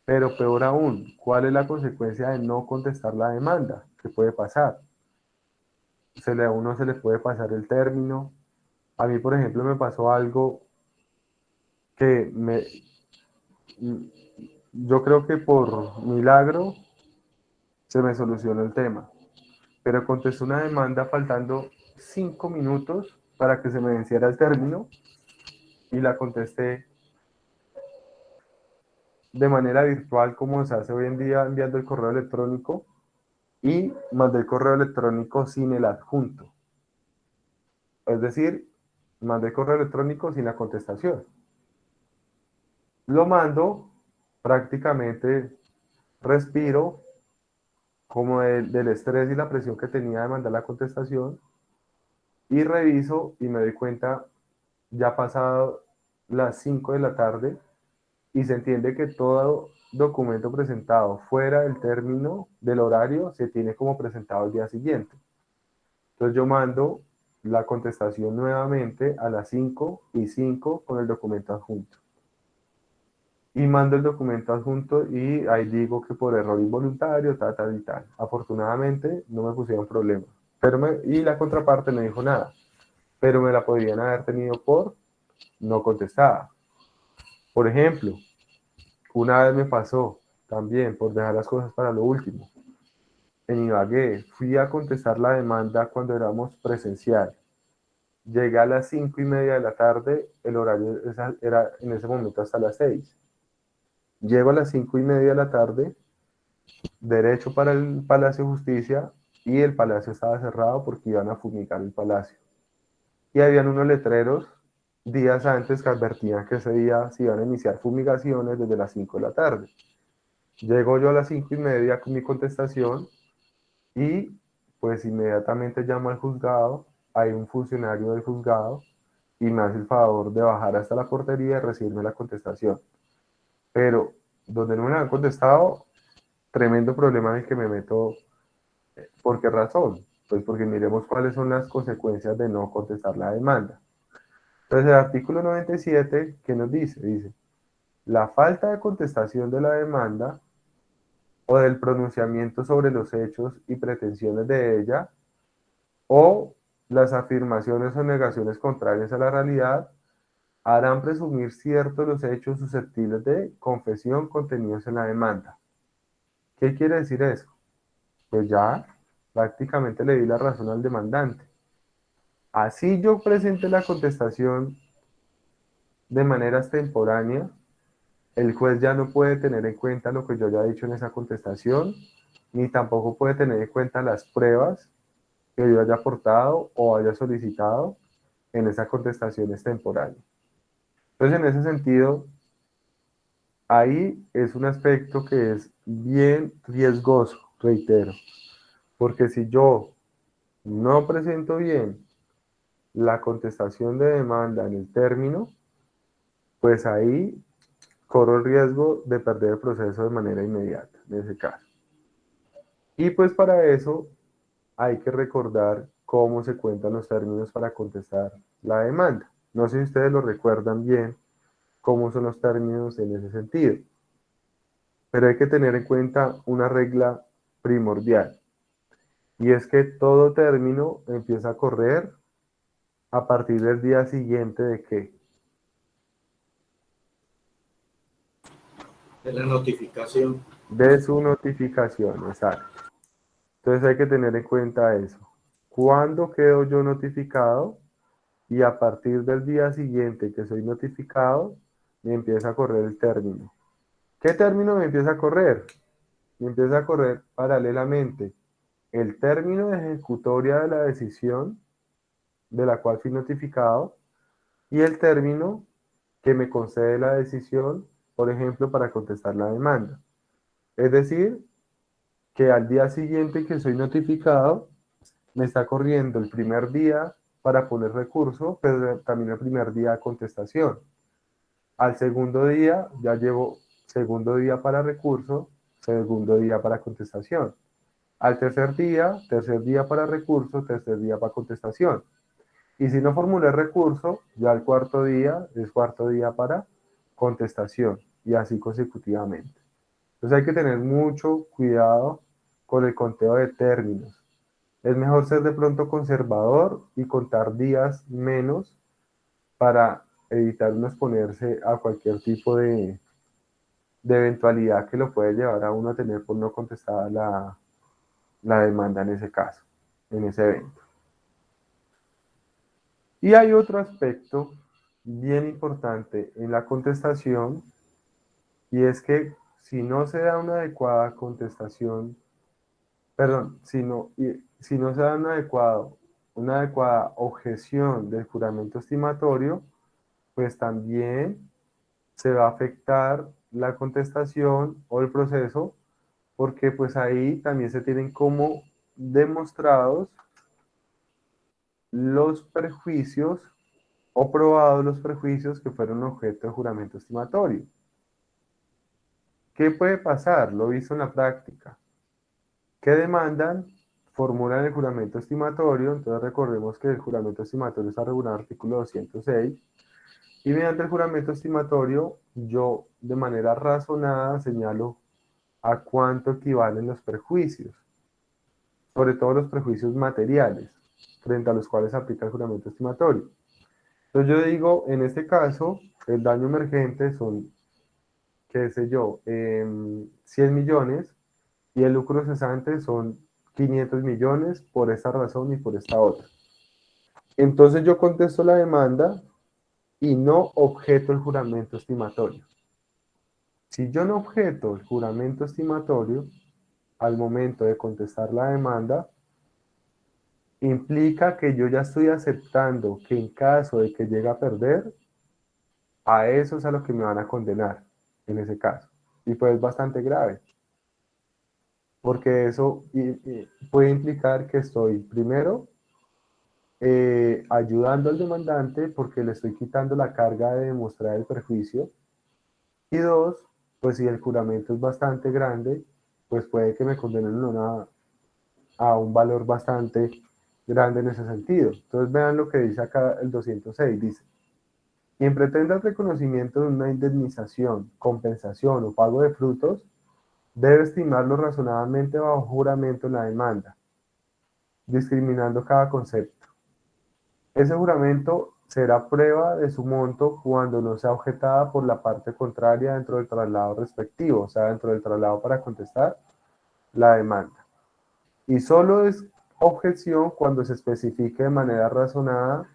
Pero peor aún, ¿cuál es la consecuencia de no contestar la demanda? ¿Qué puede pasar? A uno se le puede pasar el término. A mí, por ejemplo, me pasó algo que yo creo que por milagro se me solucionó el tema. Pero contesté una demanda faltando 5 minutos para que se me venciera el término y la contesté de manera virtual como se hace hoy en día enviando el correo electrónico y mandé el correo electrónico sin el adjunto. Es decir, mandé el correo electrónico sin la contestación. Lo mando, prácticamente respiro como del estrés y la presión que tenía de mandar la contestación y reviso y me doy cuenta ya pasado las 5 de la tarde y se entiende que todo documento presentado fuera del término del horario se tiene como presentado el día siguiente. Entonces yo mando la contestación nuevamente a las 5:05 con el documento adjunto. Y mando el documento adjunto y ahí digo que por error involuntario, tal y tal. Afortunadamente no me pusieron problema. Y la contraparte no dijo nada, pero me la podrían haber tenido por no contestada. Por ejemplo, una vez me pasó también por dejar las cosas para lo último. En Ibagué fui a contestar la demanda cuando éramos presencial. Llegué a las 5:30 de la tarde, el horario era en ese momento hasta las 6. Llego a las 5:30 de la tarde, derecho para el Palacio de Justicia y el palacio estaba cerrado porque iban a fumigar el palacio. Y habían unos letreros días antes que advertían que ese día se iban a iniciar fumigaciones desde las 5 de la tarde. Llego yo a las 5:30 con mi contestación y pues inmediatamente llamo al juzgado, hay un funcionario del juzgado y me hace el favor de bajar hasta la portería y recibirme la contestación. Pero donde no me la han contestado, tremendo problema en el que me meto. ¿Por qué razón? Pues porque miremos cuáles son las consecuencias de no contestar la demanda. Entonces el artículo 97, ¿qué nos dice? Dice, la falta de contestación de la demanda o del pronunciamiento sobre los hechos y pretensiones de ella, o las afirmaciones o negaciones contrarias a la realidad, harán presumir ciertos los hechos susceptibles de confesión contenidos en la demanda. ¿Qué quiere decir eso? Pues ya prácticamente le di la razón al demandante. Así yo presente la contestación de manera extemporánea, el juez ya no puede tener en cuenta lo que yo haya dicho en esa contestación, ni tampoco puede tener en cuenta las pruebas que yo haya aportado o haya solicitado en esa contestación extemporánea. Entonces, en ese sentido, ahí es un aspecto que es bien riesgoso, reitero, porque si yo no presento bien la contestación de demanda en el término, pues ahí corro el riesgo de perder el proceso de manera inmediata, en ese caso. Y pues para eso hay que recordar cómo se cuentan los términos para contestar la demanda. No sé si ustedes lo recuerdan bien, cómo son los términos en ese sentido. Pero hay que tener en cuenta una regla primordial, y es que todo término empieza a correr a partir del día siguiente de qué. De la notificación. De su notificación, exacto. Entonces hay que tener en cuenta eso. ¿Cuándo quedo yo notificado? Y a partir del día siguiente que soy notificado, me empieza a correr el término. ¿Qué término me empieza a correr? Me empieza a correr paralelamente el término de ejecutoria de la decisión de la cual fui notificado y el término que me concede la decisión, por ejemplo, para contestar la demanda. Es decir, que al día siguiente que soy notificado, me está corriendo el primer día para poner recurso, pero también el primer día de contestación. Al segundo día ya llevo segundo día para recurso, segundo día para contestación. Al tercer día para recurso, tercer día para contestación. Y si no formulé recurso, ya el cuarto día es cuarto día para contestación y así consecutivamente. Entonces hay que tener mucho cuidado con el conteo de términos. Es mejor ser de pronto conservador y contar días menos para evitar uno exponerse a cualquier tipo de eventualidad que lo puede llevar a uno a tener por no contestada la demanda en ese caso, en ese evento. Y hay otro aspecto bien importante en la contestación, y es que si no se da una adecuada contestación, perdón, si no se da una adecuada objeción del juramento estimatorio, pues también se va a afectar la contestación o el proceso, porque pues ahí también se tienen como demostrados los perjuicios o probados los perjuicios que fueron objeto de juramento estimatorio. ¿Qué puede pasar? Lo visto en la práctica. ¿Qué demandan? Formulan el juramento estimatorio, entonces recordemos que el juramento estimatorio está regulado en el artículo 206, y mediante el juramento estimatorio yo de manera razonada señalo a cuánto equivalen los perjuicios, sobre todo los perjuicios materiales, frente a los cuales aplica el juramento estimatorio. Entonces yo digo, en este caso, el daño emergente son, qué sé yo, 100 millones, y el lucro cesante son 500 millones por esta razón y por esta otra. Entonces yo contesto la demanda y no objeto el juramento estimatorio. Si yo no objeto el juramento estimatorio al momento de contestar la demanda, implica que yo ya estoy aceptando que en caso de que llegue a perder, a eso es a lo que me van a condenar en ese caso. Y pues es bastante grave, porque eso puede implicar que estoy, primero, ayudando al demandante porque le estoy quitando la carga de demostrar el perjuicio, y dos, pues si el juramento es bastante grande, pues puede que me condenen a un valor bastante grande en ese sentido. Entonces vean lo que dice acá el 206, dice: quien pretenda el reconocimiento de una indemnización, compensación o pago de frutos, debe estimarlo razonablemente bajo juramento en la demanda, discriminando cada concepto. Ese juramento será prueba de su monto cuando no sea objetada por la parte contraria dentro del traslado respectivo, o sea, dentro del traslado para contestar la demanda. Y solo es objeción cuando se especifique de manera razonada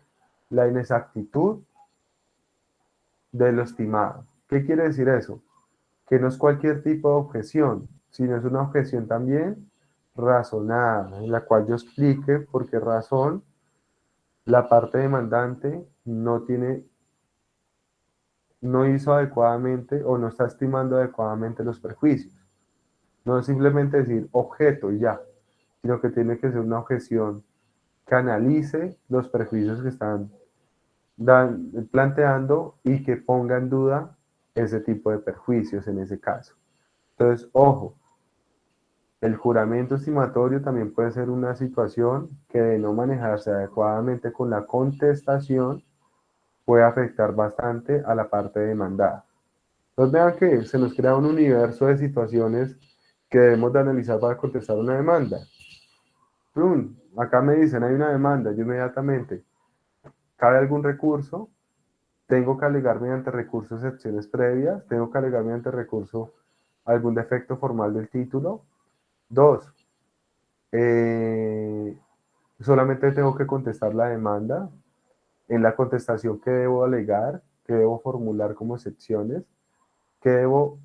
la inexactitud de lo estimado. ¿Qué quiere decir eso? Que no es cualquier tipo de objeción, sino es una objeción también razonada, en la cual yo explique por qué razón la parte demandante no hizo adecuadamente o no está estimando adecuadamente los perjuicios. No es simplemente decir objeto y ya, sino que tiene que ser una objeción que analice los perjuicios que están planteando y que ponga en duda ese tipo de perjuicios en ese caso. Entonces, ojo, el juramento estimatorio también puede ser una situación que de no manejarse adecuadamente con la contestación puede afectar bastante a la parte demandada. Entonces vean que se nos crea un universo de situaciones que debemos de analizar para contestar una demanda. ¡Prum! Acá me dicen hay una demanda, yo inmediatamente, ¿cabe algún recurso? Tengo que alegar mediante recurso excepciones previas, tengo que alegar mediante recurso algún defecto formal del título. Dos, solamente tengo que contestar la demanda. En la contestación, ¿qué debo alegar? ¿Qué debo formular como excepciones? ¿Qué debo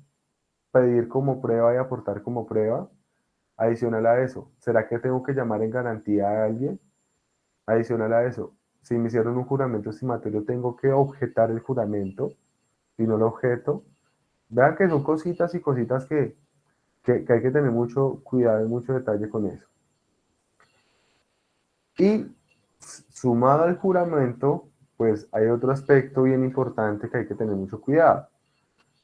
pedir como prueba y aportar como prueba? Adicional a eso, ¿será que tengo que llamar en garantía a alguien? Adicional a eso, si me hicieron un juramento estimatorio, tengo que objetar el juramento. Si no lo objeto, vean que son cositas y cositas que hay que tener mucho cuidado y mucho detalle con eso. Y sumado al juramento, pues hay otro aspecto bien importante que hay que tener mucho cuidado,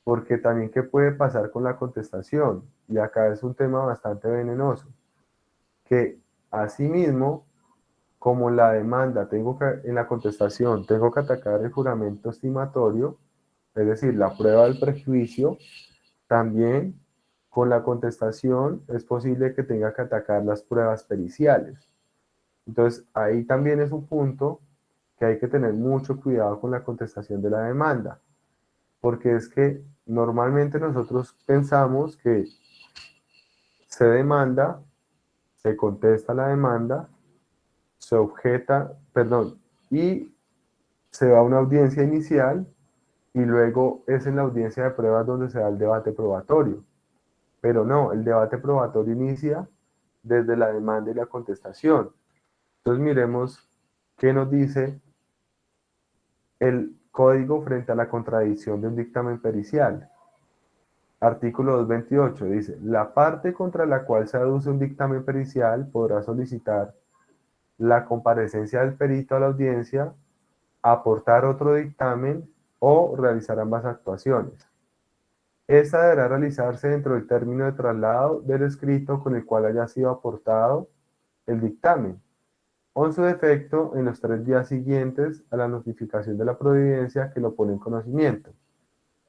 porque también qué puede pasar con la contestación, y acá es un tema bastante venenoso, que asimismo, como la demanda, en la contestación, tengo que atacar el juramento estimatorio, es decir, la prueba del prejuicio, también con la contestación es posible que tenga que atacar las pruebas periciales. Entonces, ahí también es un punto que hay que tener mucho cuidado con la contestación de la demanda, porque es que normalmente nosotros pensamos que se demanda, se contesta la demanda, se objeta, perdón, y se va a una audiencia inicial y luego es en la audiencia de pruebas donde se da el debate probatorio. Pero no, el debate probatorio inicia desde la demanda y la contestación. Entonces miremos qué nos dice el código frente a la contradicción de un dictamen pericial. Artículo 228 dice, la parte contra la cual se aduce un dictamen pericial podrá solicitar la comparecencia del perito a la audiencia, aportar otro dictamen o realizar ambas actuaciones. Esta deberá realizarse dentro del término de traslado del escrito con el cual haya sido aportado el dictamen, o en su defecto en los 3 días siguientes a la notificación de la providencia que lo pone en conocimiento.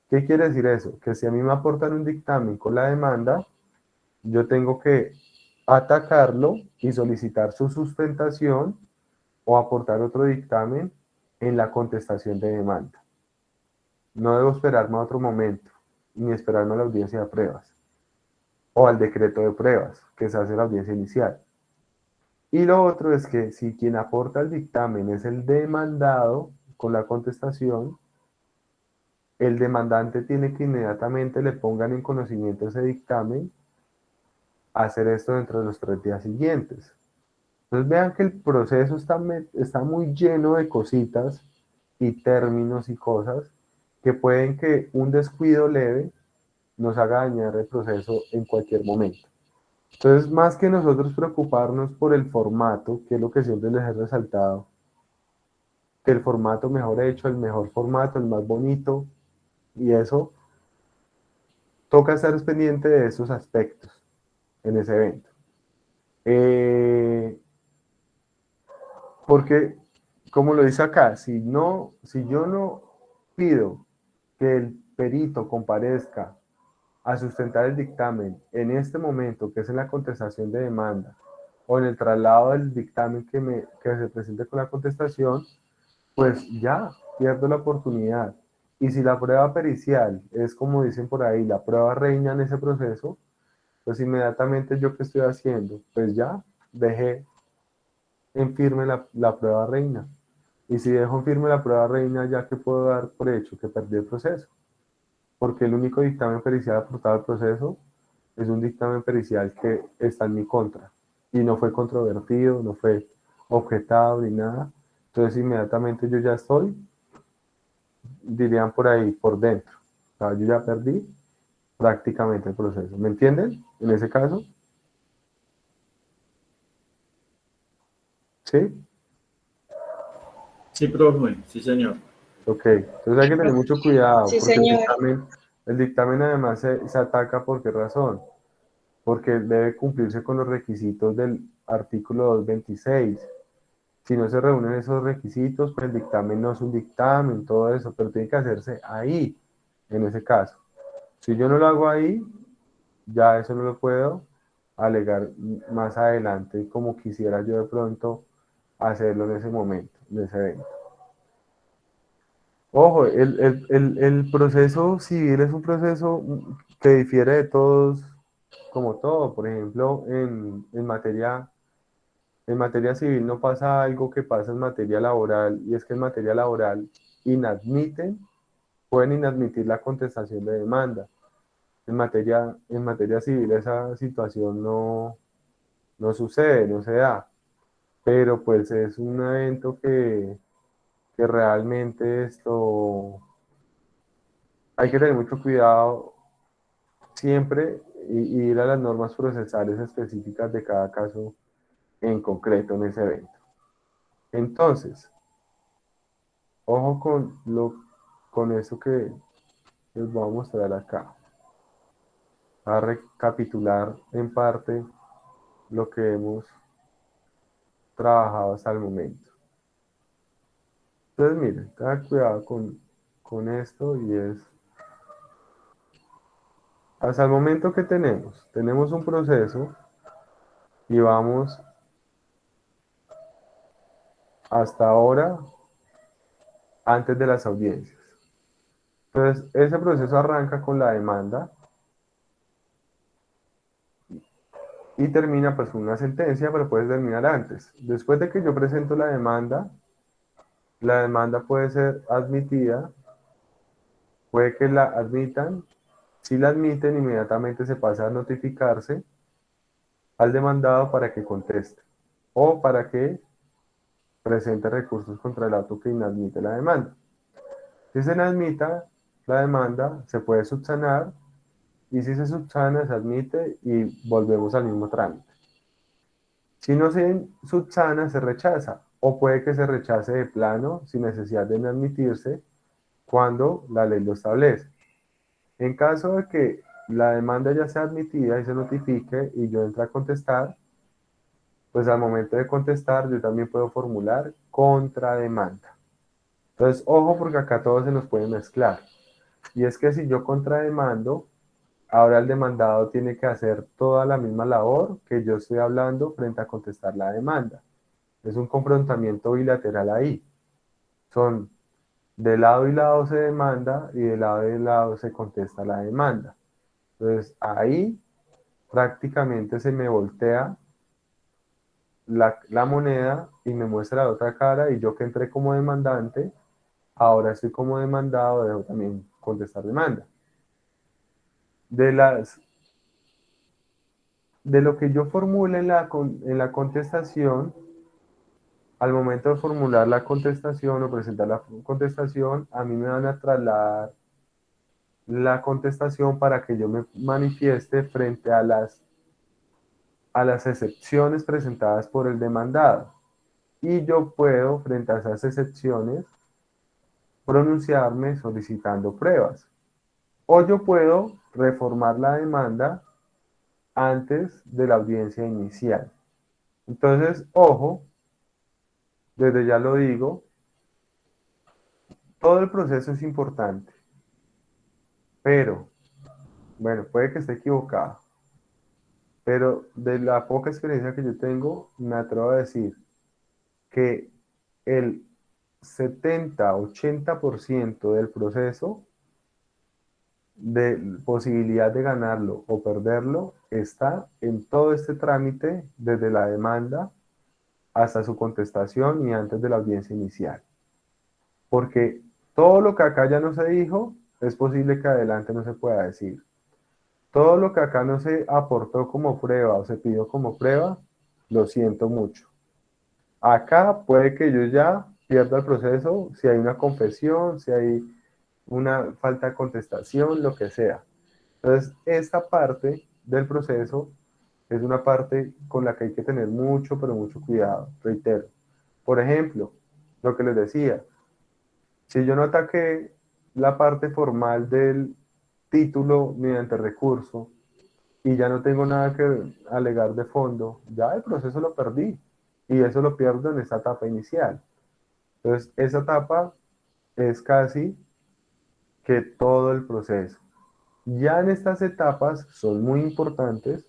¿Qué quiere decir eso? Que si a mí me aportan un dictamen con la demanda, yo tengo que atacarlo y solicitar su sustentación o aportar otro dictamen en la contestación de demanda. No debo esperarme a otro momento, ni esperarme a la audiencia de pruebas o al decreto de pruebas que se hace en la audiencia inicial. Y lo otro es que si quien aporta el dictamen es el demandado con la contestación, el demandante tiene que inmediatamente le pongan en conocimiento ese dictamen, hacer esto dentro de los 3 días siguientes. Entonces vean que el proceso está muy lleno de cositas y términos y cosas que pueden que un descuido leve nos haga dañar el proceso en cualquier momento. Entonces, más que nosotros preocuparnos por el formato, que es lo que siempre les he resaltado, que el formato mejor hecho, el mejor formato, el más bonito, y eso, toca estar pendiente de esos aspectos en ese evento. Porque, como lo dice acá, si yo no pido que el perito comparezca a sustentar el dictamen en este momento, que es en la contestación de demanda, o en el traslado del dictamen que se presente con la contestación, pues ya pierdo la oportunidad. Y si la prueba pericial es, como dicen por ahí, la prueba reina en ese proceso, pues inmediatamente yo qué estoy haciendo, pues ya dejé en firme la prueba reina. Y si dejo en firme la prueba reina, ya que puedo dar por hecho que perdí el proceso. Porque el único dictamen pericial aportado al proceso es un dictamen pericial que está en mi contra. Y no fue controvertido, no fue objetado ni nada. Entonces inmediatamente yo ya estoy, dirían por ahí, por dentro. O sea, yo ya perdí prácticamente el proceso. ¿Me entienden? En ese caso. ¿Sí? Sí, profe, sí, señor. Ok, entonces hay que tener mucho cuidado Sí, porque señor. el dictamen además se ataca ¿por qué razón? Porque debe cumplirse con los requisitos del artículo 226. Si no se reúnen esos requisitos, pues el dictamen no es un dictamen, todo eso, pero tiene que hacerse ahí, en ese caso. Si yo no lo hago ahí, ya eso no lo puedo alegar más adelante como quisiera yo de pronto hacerlo en ese momento, en ese evento. Ojo, el proceso civil es un proceso que difiere de todos, como todo. Por ejemplo, en materia civil no pasa algo que pasa en materia laboral, y es que en materia laboral pueden inadmitir la contestación de demanda. En materia civil esa situación no sucede, no se da, pero pues es un evento que realmente esto hay que tener mucho cuidado siempre y ir a las normas procesales específicas de cada caso en concreto en ese evento. Entonces, ojo con eso que les voy a mostrar acá. A recapitular en parte lo que hemos trabajado hasta el momento. Entonces, miren, tengan cuidado con esto y es, hasta el momento que tenemos un proceso y vamos hasta ahora antes de las audiencias. Entonces, ese proceso arranca con la demanda y termina pues con una sentencia, pero puede terminar antes. Después de que yo presento la demanda puede ser admitida, puede que la admitan. Si la admiten, inmediatamente se pasa a notificarse al demandado para que conteste o para que presente recursos contra el auto que inadmite la demanda. Si se inadmita la demanda, se puede subsanar, y si se subsana, se admite y volvemos al mismo trámite. Si no se subsana, se rechaza, o puede que se rechace de plano sin necesidad de admitirse cuando la ley lo establece. En caso de que la demanda ya sea admitida y se notifique y yo entre a contestar, pues al momento de contestar yo también puedo formular contrademanda. Entonces, ojo porque acá todo se nos puede mezclar. Y es que si yo contrademando, ahora el demandado tiene que hacer toda la misma labor que yo estoy hablando frente a contestar la demanda. Es un confrontamiento bilateral ahí. Son de lado y lado se demanda y de lado y lado se contesta la demanda. Entonces ahí prácticamente se me voltea la moneda y me muestra la otra cara, y yo que entré como demandante, ahora estoy como demandado, debo también contestar demanda. De las de lo que yo formule en la contestación, al momento de formular la contestación o presentar la contestación, a mí me van a trasladar la contestación para que yo me manifieste frente a las excepciones presentadas por el demandado. Y yo puedo, frente a esas excepciones, pronunciarme solicitando pruebas. O yo puedo reformar la demanda antes de la audiencia inicial. Entonces, ojo, desde ya lo digo, todo el proceso es importante, pero, bueno, puede que esté equivocado, pero de la poca experiencia que yo tengo, me atrevo a decir que el 70-80% del proceso de posibilidad de ganarlo o perderlo está en todo este trámite, desde la demanda hasta su contestación y antes de la audiencia inicial. Porque todo lo que acá ya no se dijo, es posible que adelante no se pueda decir. Todo lo que acá no se aportó como prueba o se pidió como prueba, lo siento mucho. Acá puede que yo ya pierda el proceso si hay una confesión, si hay una falta de contestación, lo que sea. Entonces, esta parte del proceso es una parte con la que hay que tener mucho, pero mucho cuidado, reitero. Por ejemplo, lo que les decía, Si yo no ataqué la parte formal del título mediante recurso y ya no tengo nada que alegar de fondo, ya el proceso lo perdí y eso lo pierdo en esta etapa inicial. Entonces, esa etapa es casi que todo el proceso. Ya en estas etapas son muy importantes,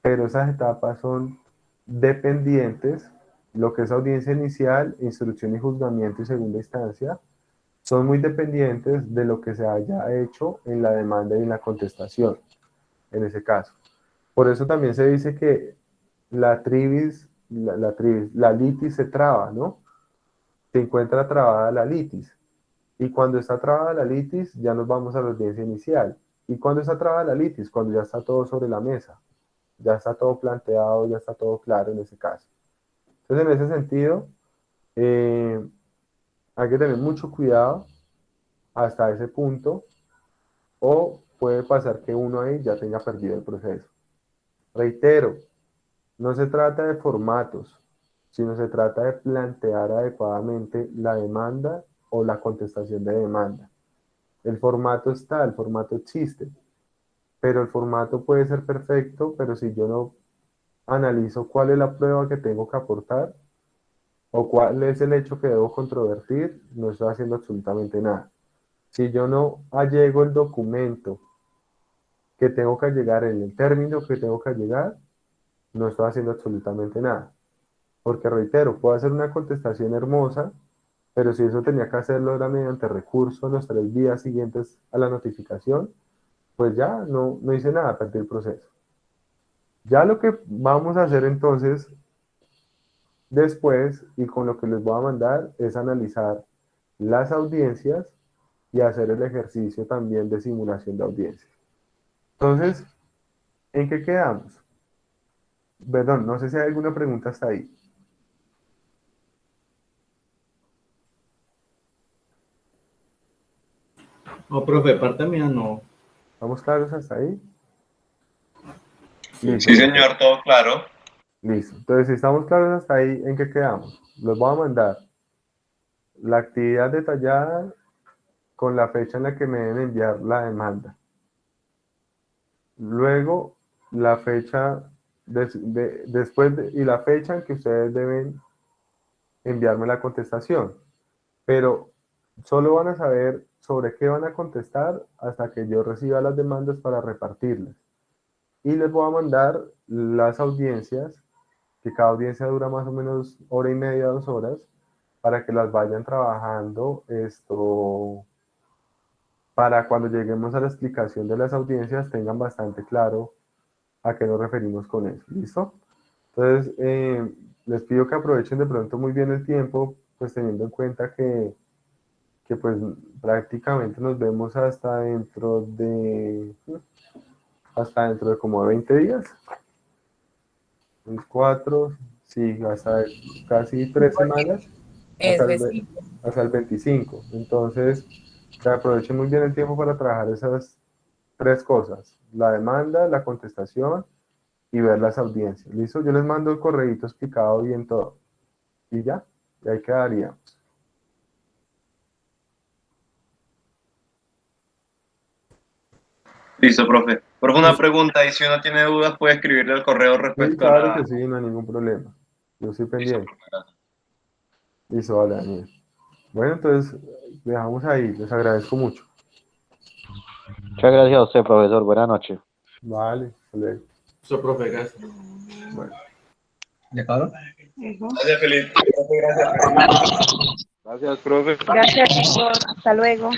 pero esas etapas son dependientes, lo que es audiencia inicial, instrucción y juzgamiento y segunda instancia, son muy dependientes de lo que se haya hecho en la demanda y en la contestación, en ese caso. Por eso también se dice que la litis se traba, ¿no? Se encuentra trabada la litis. Y cuando está trabada la litis, ya nos vamos a la audiencia inicial. ¿Y cuando está trabada la litis? Cuando ya está todo sobre la mesa. Ya está todo planteado, ya está todo claro en ese caso. Entonces, en ese sentido, hay que tener mucho cuidado hasta ese punto, o puede pasar que uno ahí ya tenga perdido el proceso. Reitero, no se trata de formatos, sino se trata de plantear adecuadamente la demanda o la contestación de demanda. El formato está, el formato existe, pero el formato puede ser perfecto, pero si yo no analizo cuál es la prueba que tengo que aportar o cuál es el hecho que debo controvertir, no estoy haciendo absolutamente nada. Si yo no allego el documento que tengo que llegar en el término que tengo que llegar, no estoy haciendo absolutamente nada. Porque reitero, puedo hacer una contestación hermosa, pero si eso tenía que hacerlo era mediante recurso los 3 días siguientes a la notificación, pues ya no hice nada, perdí el proceso. Ya lo que vamos a hacer entonces después, y con lo que les voy a mandar, es analizar las audiencias y hacer el ejercicio también de simulación de audiencia. Entonces, ¿en qué quedamos? Perdón, no sé si hay alguna pregunta hasta ahí. No, profe, parte mía no. ¿Estamos claros hasta ahí? Sí, señor, todo claro. Listo. Entonces, si estamos claros hasta ahí, ¿en qué quedamos? Les voy a mandar la actividad detallada con la fecha en la que me deben enviar la demanda. Luego, la fecha y la fecha en que ustedes deben enviarme la contestación. Pero solo van a saber sobre qué van a contestar hasta que yo reciba las demandas para repartirlas. Y les voy a mandar las audiencias, que cada audiencia dura más o menos 1h30, 2 horas, para que las vayan trabajando para cuando lleguemos a la explicación de las audiencias tengan bastante claro a qué nos referimos con eso. ¿Listo? Entonces, les pido que aprovechen de pronto muy bien el tiempo, pues teniendo en cuenta que pues prácticamente nos vemos hasta dentro de como 20 días. 4, sí, hasta casi 3 semanas. Hasta el 25. Entonces, que aprovechen muy bien el tiempo para trabajar esas 3 cosas: la demanda, la contestación y ver las audiencias. ¿Listo? Yo les mando el correíto explicado bien todo. Y ya, y ahí quedaríamos. Listo, profe. Profe, una pregunta, y si uno tiene dudas, puede escribirle al correo Sí, respecto a claro la... que sí, no hay ningún problema. Yo estoy Listo, pendiente. profe, gracias. Listo, vale, Daniel. Bueno, entonces, dejamos ahí. Les agradezco mucho. Muchas gracias a usted, profesor. Buenas noches. Vale, hasta luego. Eso, profe, gracias. Bueno. ¿Ya acabaron? Gracias, Felipe. Gracias, Felipe. Gracias, profe. Gracias, chicos. Hasta luego.